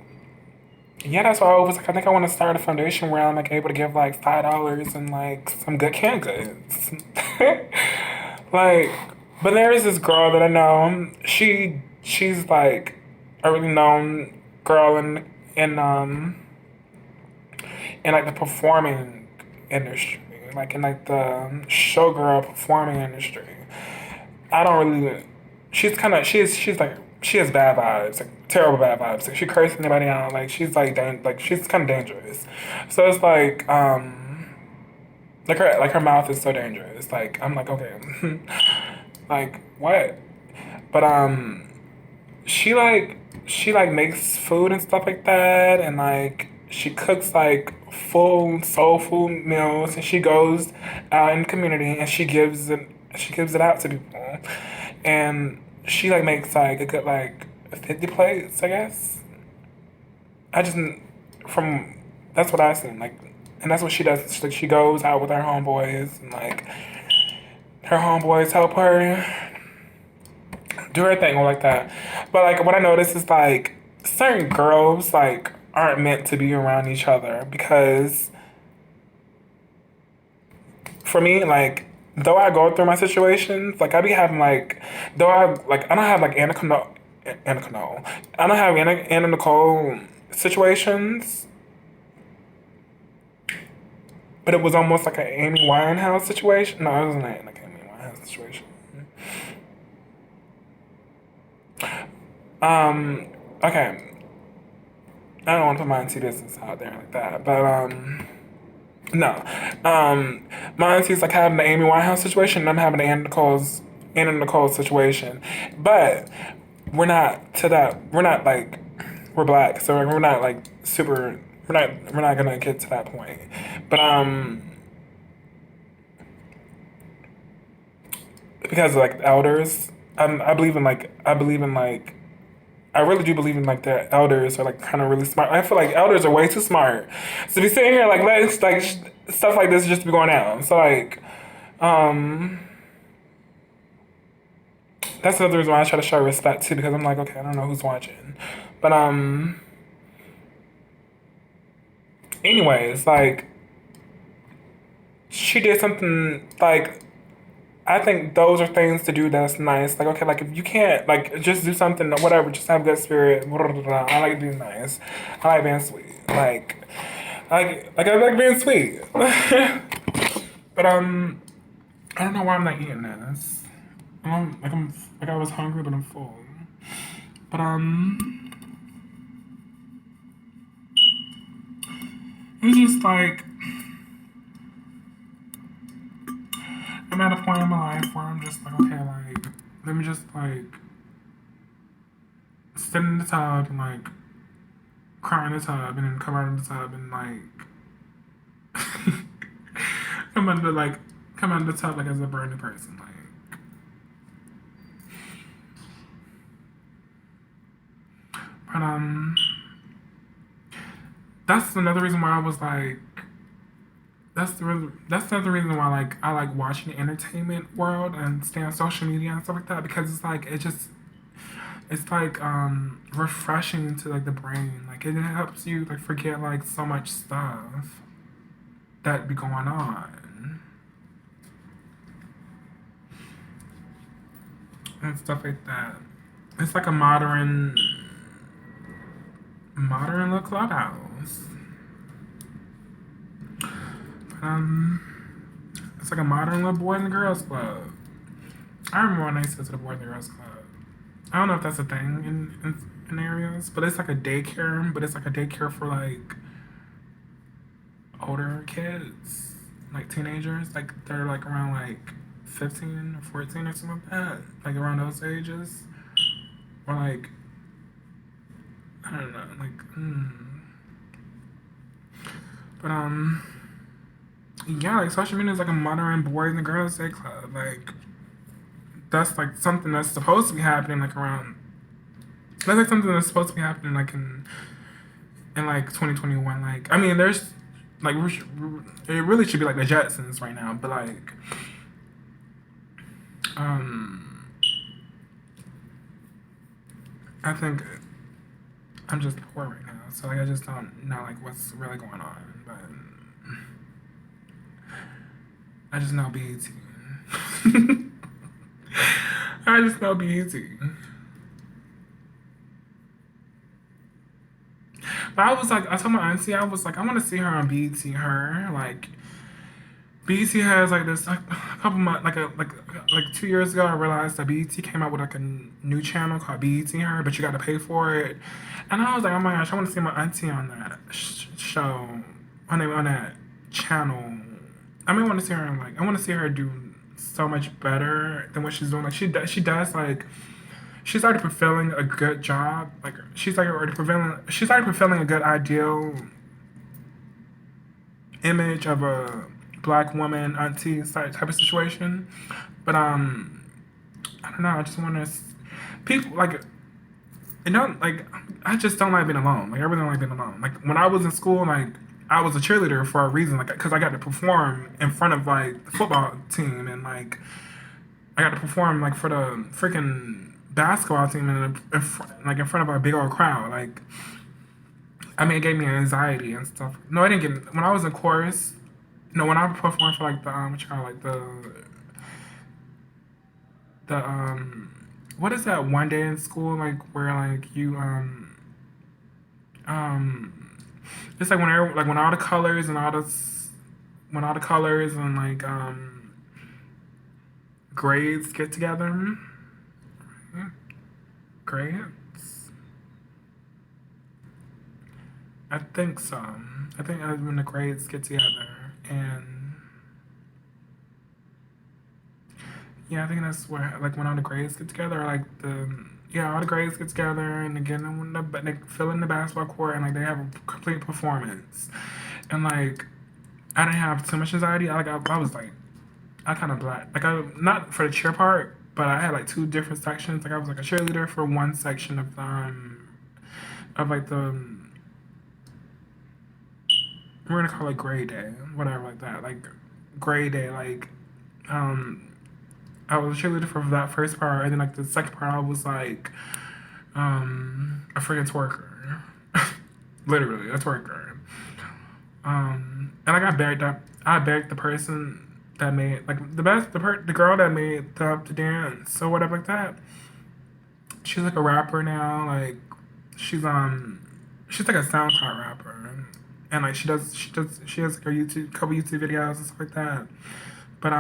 [SPEAKER 1] yeah, that's why I was like, I think I want to start a foundation where I'm like able to give like $5 and like some good canned goods. Like, but there is this girl that I know. She's like a really known girl in like the performing industry, like in like the showgirl performing industry. I don't really. She's like, she has bad vibes, like terrible bad vibes. Like she curses anybody out. Like she's like she's kind of dangerous. So it's like her mouth is so dangerous. Like I'm like, okay, like what? But she makes food and stuff like that, and like she cooks like full soul food meals, and she goes out in the community and she gives it out to people, and she like makes like a good like 50 plates, I guess. I just from That's what I seen, like, and that's what she does. She goes out with her homeboys, and like her homeboys help her do her thing or like that. But like what I noticed is like certain girls like aren't meant to be around each other, because for me, like, though I go through my situations, like I be having like, I don't have like I don't have Anna Nicole situations, but it was almost like an Amy Winehouse situation. No, it wasn't like an Amy Winehouse situation. Okay. I don't want to put my auntie business out there like that, but no. My auntie's like having the Amy Winehouse situation, and I'm having the Anna Nicole situation. But we're not to that. We're not like, we're black, so we're not like super. We're not gonna get to that point. But because of like the elders, I believe in like I really do believe in like the elders are like kind of really smart. I feel like elders are way too smart to be sitting here like letting like stuff like this just be going down. So like, that's another reason why I try to show respect too, because I'm like, okay, I don't know who's watching. But anyways, like she did something like I think those are things to do that's nice. Like, okay, like if you can't, like, just do something, whatever, just have good spirit. Blah, blah, blah. I like being nice. I like being sweet. I like being sweet. But I don't know why I'm not eating this. Like I was hungry, but I'm full. But it's just like I'm at a point in my life where I'm just like, okay, like let me just like sit in the tub and like cry in the tub and then come out of the tub and like come under like come out of the tub like as a brand new person. Like but that's another reason why I was like that's another reason why like I like watching the entertainment world and stay on social media and stuff like that because it's like it's like refreshing to like the brain. Like it helps you like forget like so much stuff that be going on and stuff like that. It's like a modern little clubhouse. It's like a modern little boys and girls club. I remember when I used to go to the boys and girls club. I don't know if that's a thing in areas, but it's like a daycare, but it's like a daycare for like older kids, like teenagers, like they're like around like 15 or 14 or something like that, like around those ages, or like I don't know, like but yeah, like social media is like a modern boys and girls day club, like that's like something that's supposed to be happening like around. That's like something that's supposed to be happening like in like 2021. Like I mean, there's like it really should be like the Jetsons right now, but like I think I'm just poor right now, so like I just don't know like what's really going on. But I just know BET. I just know BET. But I was like, I told my auntie, I was like, I want to see her on BET. Her like, BET has like this like, a couple months, like 2 years ago, I realized that BET came out with like a new channel called BET Her, but you got to pay for it. And I was like, oh my gosh, I want to see my auntie on that show, on that channel. I mean, I want to see her like, I want to see her do so much better than what she's doing. Like she does like. She's already fulfilling a good job. Like she's already fulfilling a good ideal image of a black woman auntie type of situation. But I don't know. I just want to people like like I just don't like being alone. Like I really don't like being alone. Like when I was in school, like I was a cheerleader for a reason. Like because I got to perform in front of like the football team and like I got to perform like for the freaking basketball team like in front of a big old crowd. Like, I mean, it gave me anxiety and stuff. No, I didn't get when I was in chorus. No, when I performed for like the what you call it, like the what is that one day in school like where like you it's like when all the colors and when all the colors and like grades get together. Grades? I think so. I think that's when the grades get together and yeah, I think that's where like when all the grades get together, like all the grades get together and again when they fill in the basketball court and like they have a complete performance. And like I didn't have too much anxiety. I was like I kind of black like I not for the cheer part. But I had like two different sections. Like I was like a cheerleader for one section of like we're gonna call it grade day, whatever like that. Like grade day, like I I was a cheerleader for that first part, and then like the second part, I was like a freaking twerker. Literally, a twerker. And like I begged the person that made like the girl that made the dance or whatever like that. She's like a rapper now. Like she's like a SoundCloud rapper, and like she has like a couple YouTube videos and stuff like that. But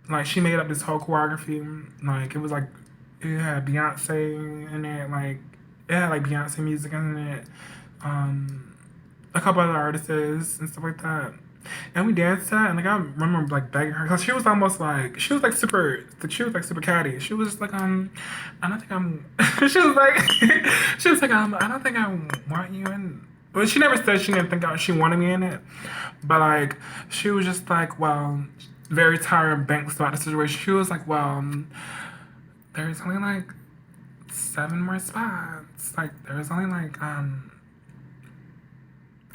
[SPEAKER 1] like she made up this whole choreography. Like it was like it had Beyonce in it. Like it had like Beyonce music in it. A couple other artists and stuff like that. And we danced that, and like I remember like begging her because she was super catty. She was just like I don't think I'm. she was like I don't think I want you in. But she never said she didn't think she wanted me in it. But like she was just like well, very tired of Banks about the situation. She was like well, there's only like 7 more spots. Like there's only like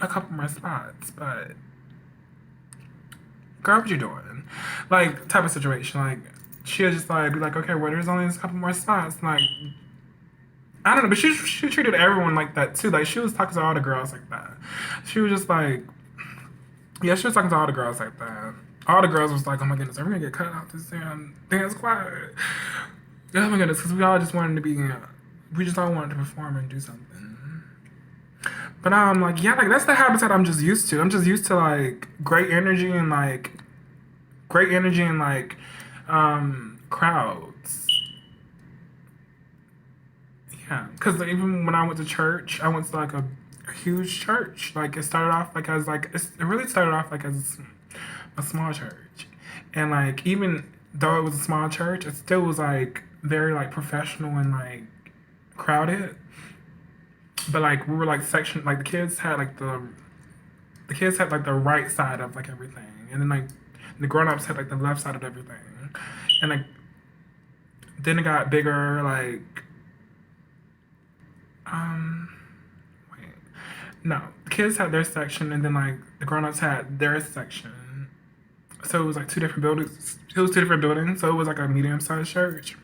[SPEAKER 1] a couple more spots, but girl, what you doing? Like, type of situation. Like, she'll just like be like, okay, well, there's only a couple more spots. Like, I don't know, but she treated everyone like that too. Like, she was talking to all the girls like that. She was just like, yeah, she was talking to all the girls like that. All the girls was like, oh my goodness, are we gonna get cut out this damn dance class? Oh my goodness, because we all just wanted to be, we just all wanted to perform and do something. But like yeah, like that's the habitat I'm just used to. I'm just used to like great energy and like crowds. Yeah, because even when I went to church, I went to like a huge church. Like it started off like as like it really started off like as a small church, and like even though it was a small church, it still was like very like professional and like crowded. But like we were like section like the kids had like the right side of like everything, and then like the grown-ups had like the left side of everything, and like then it got bigger like wait no, the kids had their section, and then like the grown-ups had their section, so it was like two different buildings. So it was like a medium-sized church,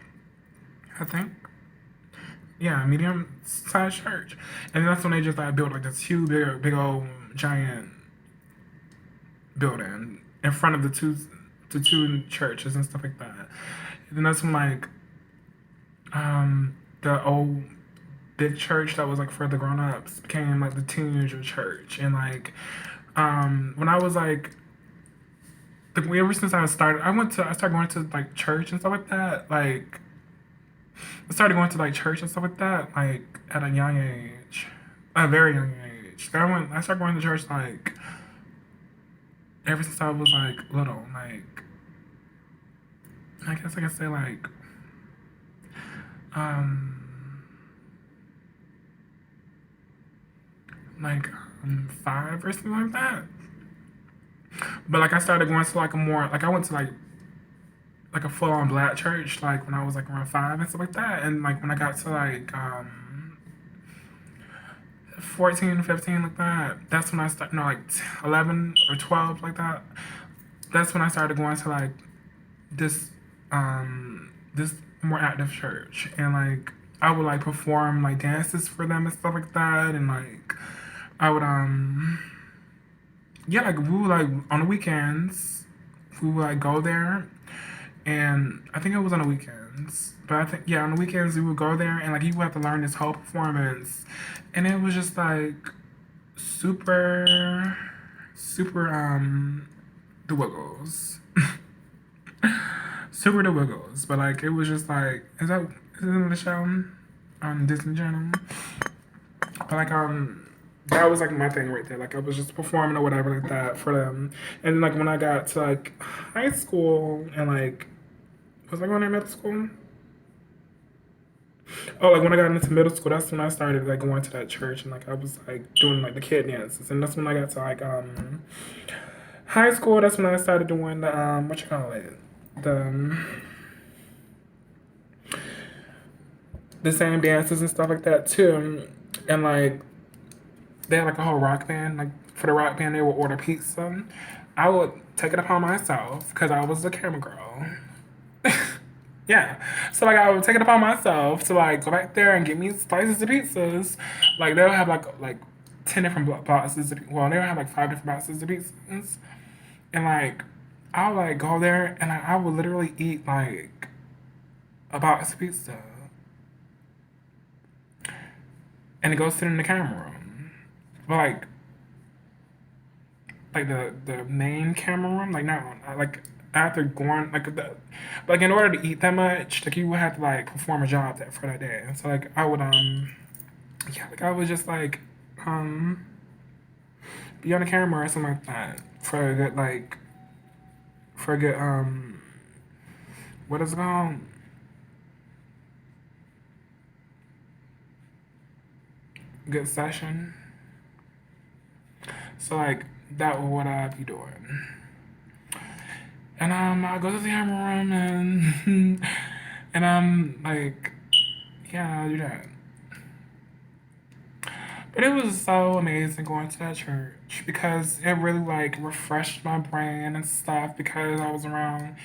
[SPEAKER 1] I think. Yeah, medium-sized church. And that's when they just like built like this huge, big old, giant building in front of the two churches and stuff like that. And then that's when like the old big church that was like for the grown-ups became like the teenager church. And like when I was like ever since I started going to like church and stuff like that, like I started going to like church and stuff like that, like at a young age, a very young age. I started going to church like ever since I was like little. Like I guess I can say like like 5 or something like that. But like I started going to like a more like I went to like a full-on black church like when I was like around 5 and stuff like that, and like when I got to like 14, 15 like that, that's when I started, no, like 11 or 12 like that, that's when I started going to like this this more active church, and like I would like perform like dances for them and stuff like that, and like I would yeah, like we would like on the weekends we would like go there. And I think it was on the weekends. But I think, yeah, on the weekends we would go there and like you would have to learn this whole performance. And it was just like super the wiggles. Super the wiggles. But like it was just like is it in the show? On Disney Channel? But like that was like my thing right there. Like I was just performing or whatever like that for them. And then like when I got to like high school and like was I going to middle school? Oh, like when I got into middle school, that's when I started like going to that church and like I was like doing like the kid dances, and that's when I got to like high school. That's when I started doing the what you call it, the same dances and stuff like that too, and like they had like a whole rock band. Like for the rock band, they would order pizza. I would take it upon myself, because I was the camera girl. Yeah. So like I would take it upon myself to like go back there and get me slices of pizzas. Like they'll have like 10 different boxes. Well, they would have like 5 different boxes of pizzas, and like I would like go there and I would literally eat like a box of pizza and go sit in the camera room. But like the main camera room, like not like after going like in order to eat that much, like you would have to like perform a job that for that day. And so like I would yeah, like I would just like be on the camera or something like that for a good what is it called? Good session. So like that was what I'd be doing. And I go to the camera room and and I'm like, yeah, I'll do that. But it was so amazing going to that church because it really like refreshed my brain and stuff because I was around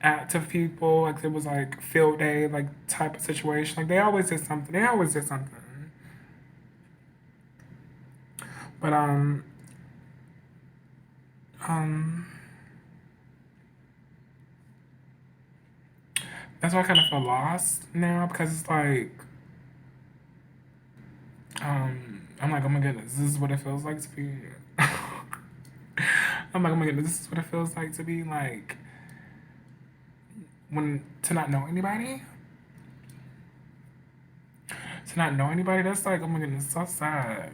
[SPEAKER 1] active people. Like it was like field day like type of situation. Like they always did something. They always did something. But um that's why I kind of feel lost now because it's like I'm like, oh my goodness, this is what it feels like to be. I'm like, oh my goodness, this is what it feels like to be like when to not know anybody. To not know anybody, that's like, oh my goodness, so sad.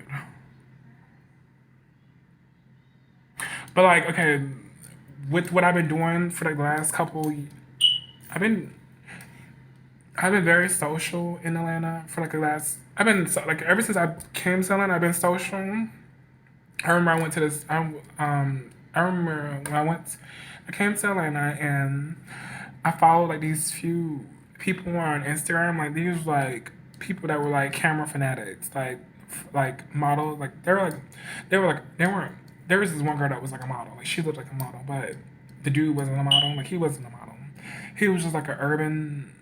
[SPEAKER 1] But like, okay, with what I've been doing for like the last couple, I've been I've been very social in Atlanta for like the last. I've been like ever since I came to Atlanta, I've been social. I remember I went to this. I remember when I came to Atlanta and I followed like these few people on Instagram. Like these like people that were like camera fanatics, like models. Like they weren't. There was this one girl that was like a model. Like she looked like a model, but the dude wasn't a model. Like he wasn't a model. He was just like an urban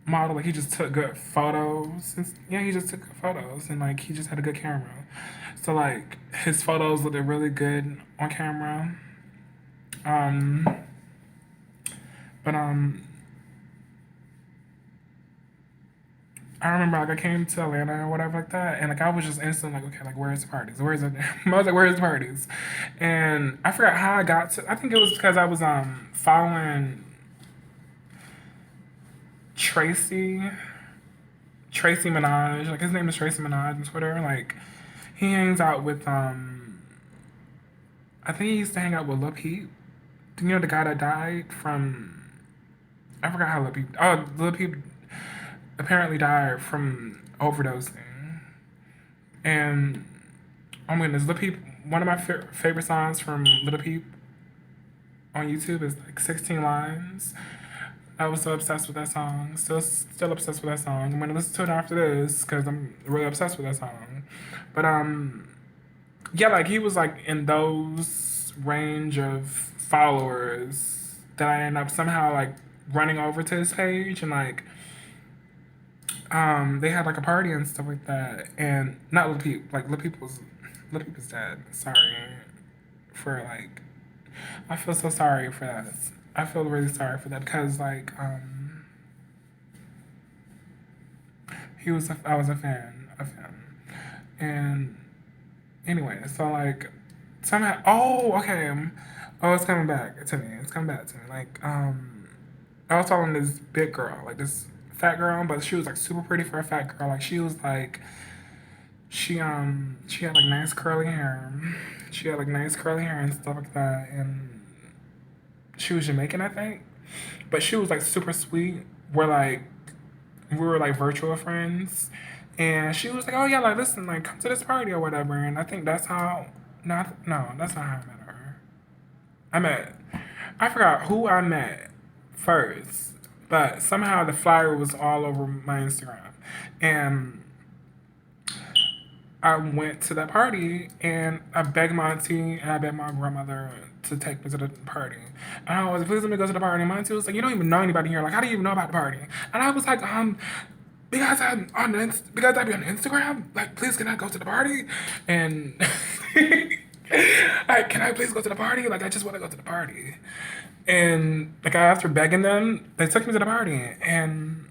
[SPEAKER 1] model. Like he just took good photos. Yeah, he just took good photos and like he just had a good camera. So like his photos looked really good on camera. Um, but I remember like I came to Atlanta or whatever like that, and like I was just instantly like, okay, like where's the parties? Where's it? I was like, where's the parties? And I forgot how I got to. I think it was because I was following Tracy Tracy Minaj. Like his name is Tracy Minaj on Twitter. Like he hangs out with I think he used to hang out with Lil Peep. You know the guy that died from I forgot how Lil Peep. Oh, Lil Peep apparently died from overdosing. And oh my goodness, Lil Peep. One of my favorite songs from Lil Peep on YouTube is like 16 Lines. I was so obsessed with that song. Still obsessed with that song. I'm gonna listen to it after this because I'm really obsessed with that song. But yeah, like he was like in those range of followers that I end up somehow like running over to his page and like they had like a party and stuff like that. And not Lil Peep, like Lil Peep is dead. Sorry for like I feel so sorry for that. I feel really sorry for that because like I was a fan of him. And anyway, so like somehow oh it's coming back to me. It's coming back to me. Like I was following this big girl, like this fat girl, but she was like super pretty for a fat girl. Like she was like she had like nice curly hair. She had like nice curly hair and stuff like that and she was Jamaican, I think. But she was like super sweet. We were like virtual friends. And she was like, oh yeah, like listen, like come to this party or whatever. And I think that's how no, that's not how I met her. I forgot who I met first. But somehow the flyer was all over my Instagram. And I went to that party and I begged my auntie and I begged my grandmother to take me to the party. And I was, please let me go to the party. And my auntie was like, you don't even know anybody here. Like, how do you even know about the party? And I was like, because because I be on Instagram. Like, please can I go to the party? And like, can I please go to the party? Like, I just want to go to the party. And like, after begging them, they took me to the party, and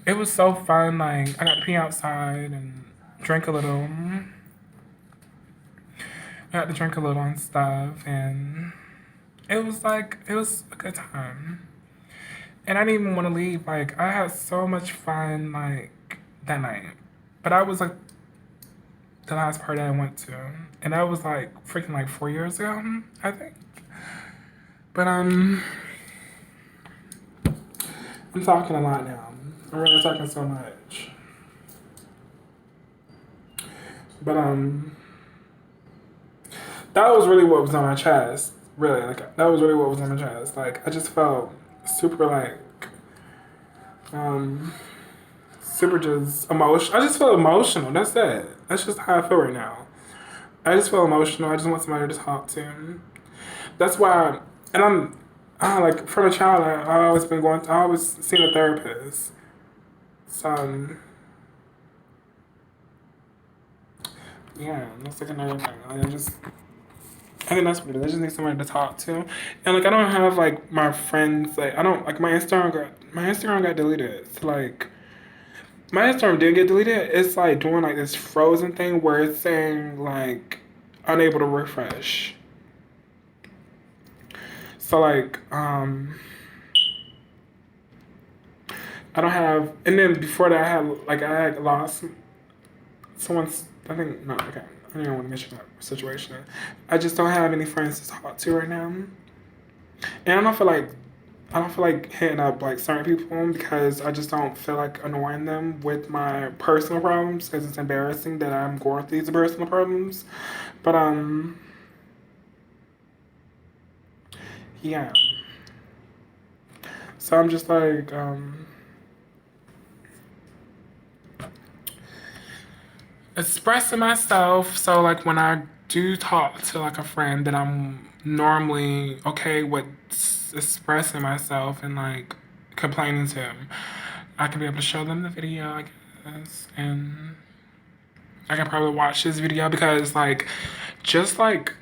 [SPEAKER 1] it was so fun. Like, I got to pee outside and drink a little. I got to drink a little and stuff, and it was a good time. And I didn't even want to leave. Like, I had so much fun, like, that night. But I was like the last party I went to, and that was like freaking like 4 years ago, I think. But I'm talking a lot now. I'm really talking so much. But that was really what was on my chest. Really, like that was really what was on my chest. Like I just felt super like super just emotional. I just feel emotional. That's it. That's just how I feel right now. I just feel emotional. I just want somebody to talk to. That's why, and like from a child, I always seen a therapist. So, yeah, that's like another thing. I think that's what it is. I just need somebody to talk to. And like, I don't have like my friends, like, I don't, like my Instagram got deleted. So like, my Instagram did get deleted. It's like doing like this frozen thing where it's saying like, unable to refresh. So like, I don't have, and then before that I had lost someone's, I think, no, okay. I don't even want to mention that situation. I just don't have any friends to talk to right now. And I don't feel like hitting up like certain people because I just don't feel like annoying them with my personal problems because it's embarrassing that I'm going through these personal problems. But yeah. So I'm just like expressing myself. So like when I do talk to like a friend that I'm normally okay with expressing myself and like complaining to him, I can be able to show them the video, I guess, and I can probably watch this video because like just like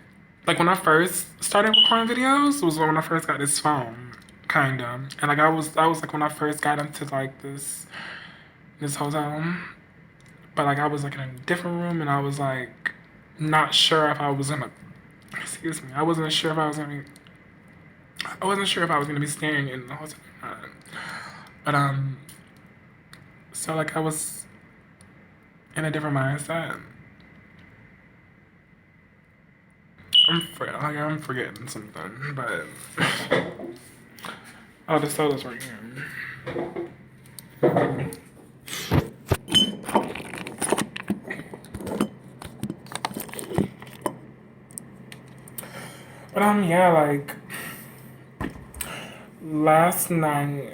[SPEAKER 1] when I first started recording videos was when I first got this phone, kinda, and like I was like when I first got into like this hotel. But like I was like in a different room and I was like not sure if I was gonna excuse me. I wasn't sure if I was gonna be staying in the hotel. But so like I was in a different mindset. I'm forgetting something, but oh, the soda's right here. But yeah, like last night,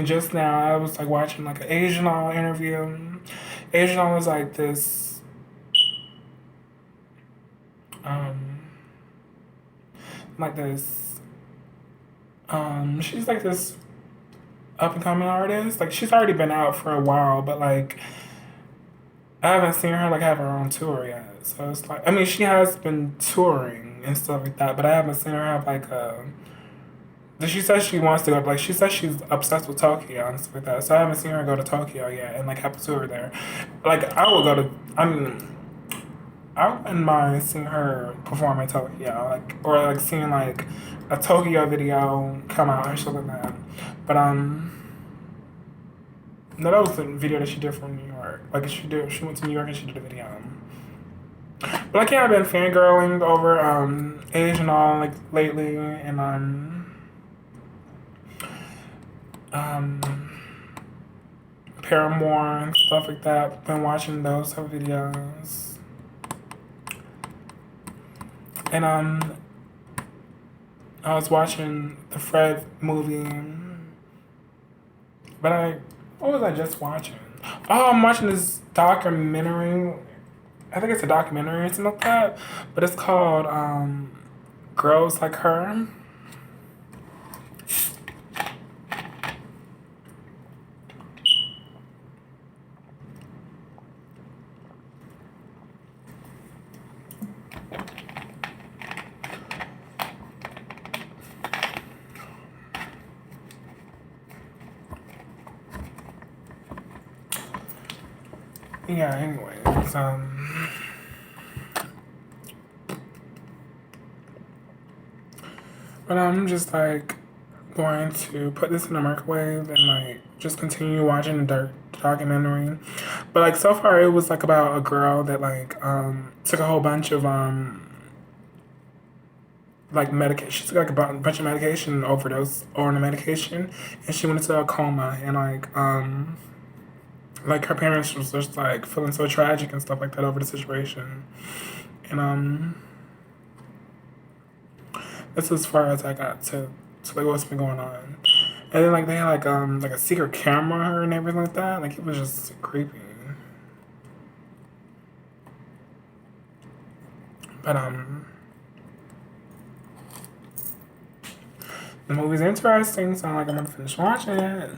[SPEAKER 1] just now, I was like watching like an Asian All interview. Asian All was like this, like this, she's like this up and coming artist. Like she's already been out for a while, but like I haven't seen her like have her own tour yet. So it's like she has been touring and stuff like that, but I haven't seen her have like a. She says she wants to go. Like she says she's obsessed with Tokyo and stuff like that. So I haven't seen her go to Tokyo yet and like have a tour there. Like I will go to. I wouldn't mind seeing her perform in Tokyo, like or like seeing like a Tokyo video come out or something like that. But no, that was the video that she did from New York. Like she went to New York and she did a video. But like yeah, I've been fangirling over Asian All like lately and Paramore and stuff like that. Been watching those type of videos. And I was watching the Fred movie, but I What was I just watching? Oh, I'm watching this documentary. I think it's a documentary or something like that. But it's called Girls Like Her. Yeah, anyways, but I'm just like going to put this in the microwave and like just continue watching the documentary. But like so far, it was like about a girl that like took a whole bunch of like medication. She took like a bunch of medication, overdose on the medication, and she went into a coma. And like her parents was just like feeling so tragic and stuff like that over the situation. And that's as far as I got to like what's been going on. And then like they had like a secret camera on her and everything like that. Like it was just creepy. But the movie's interesting, so like I'm gonna finish watching it.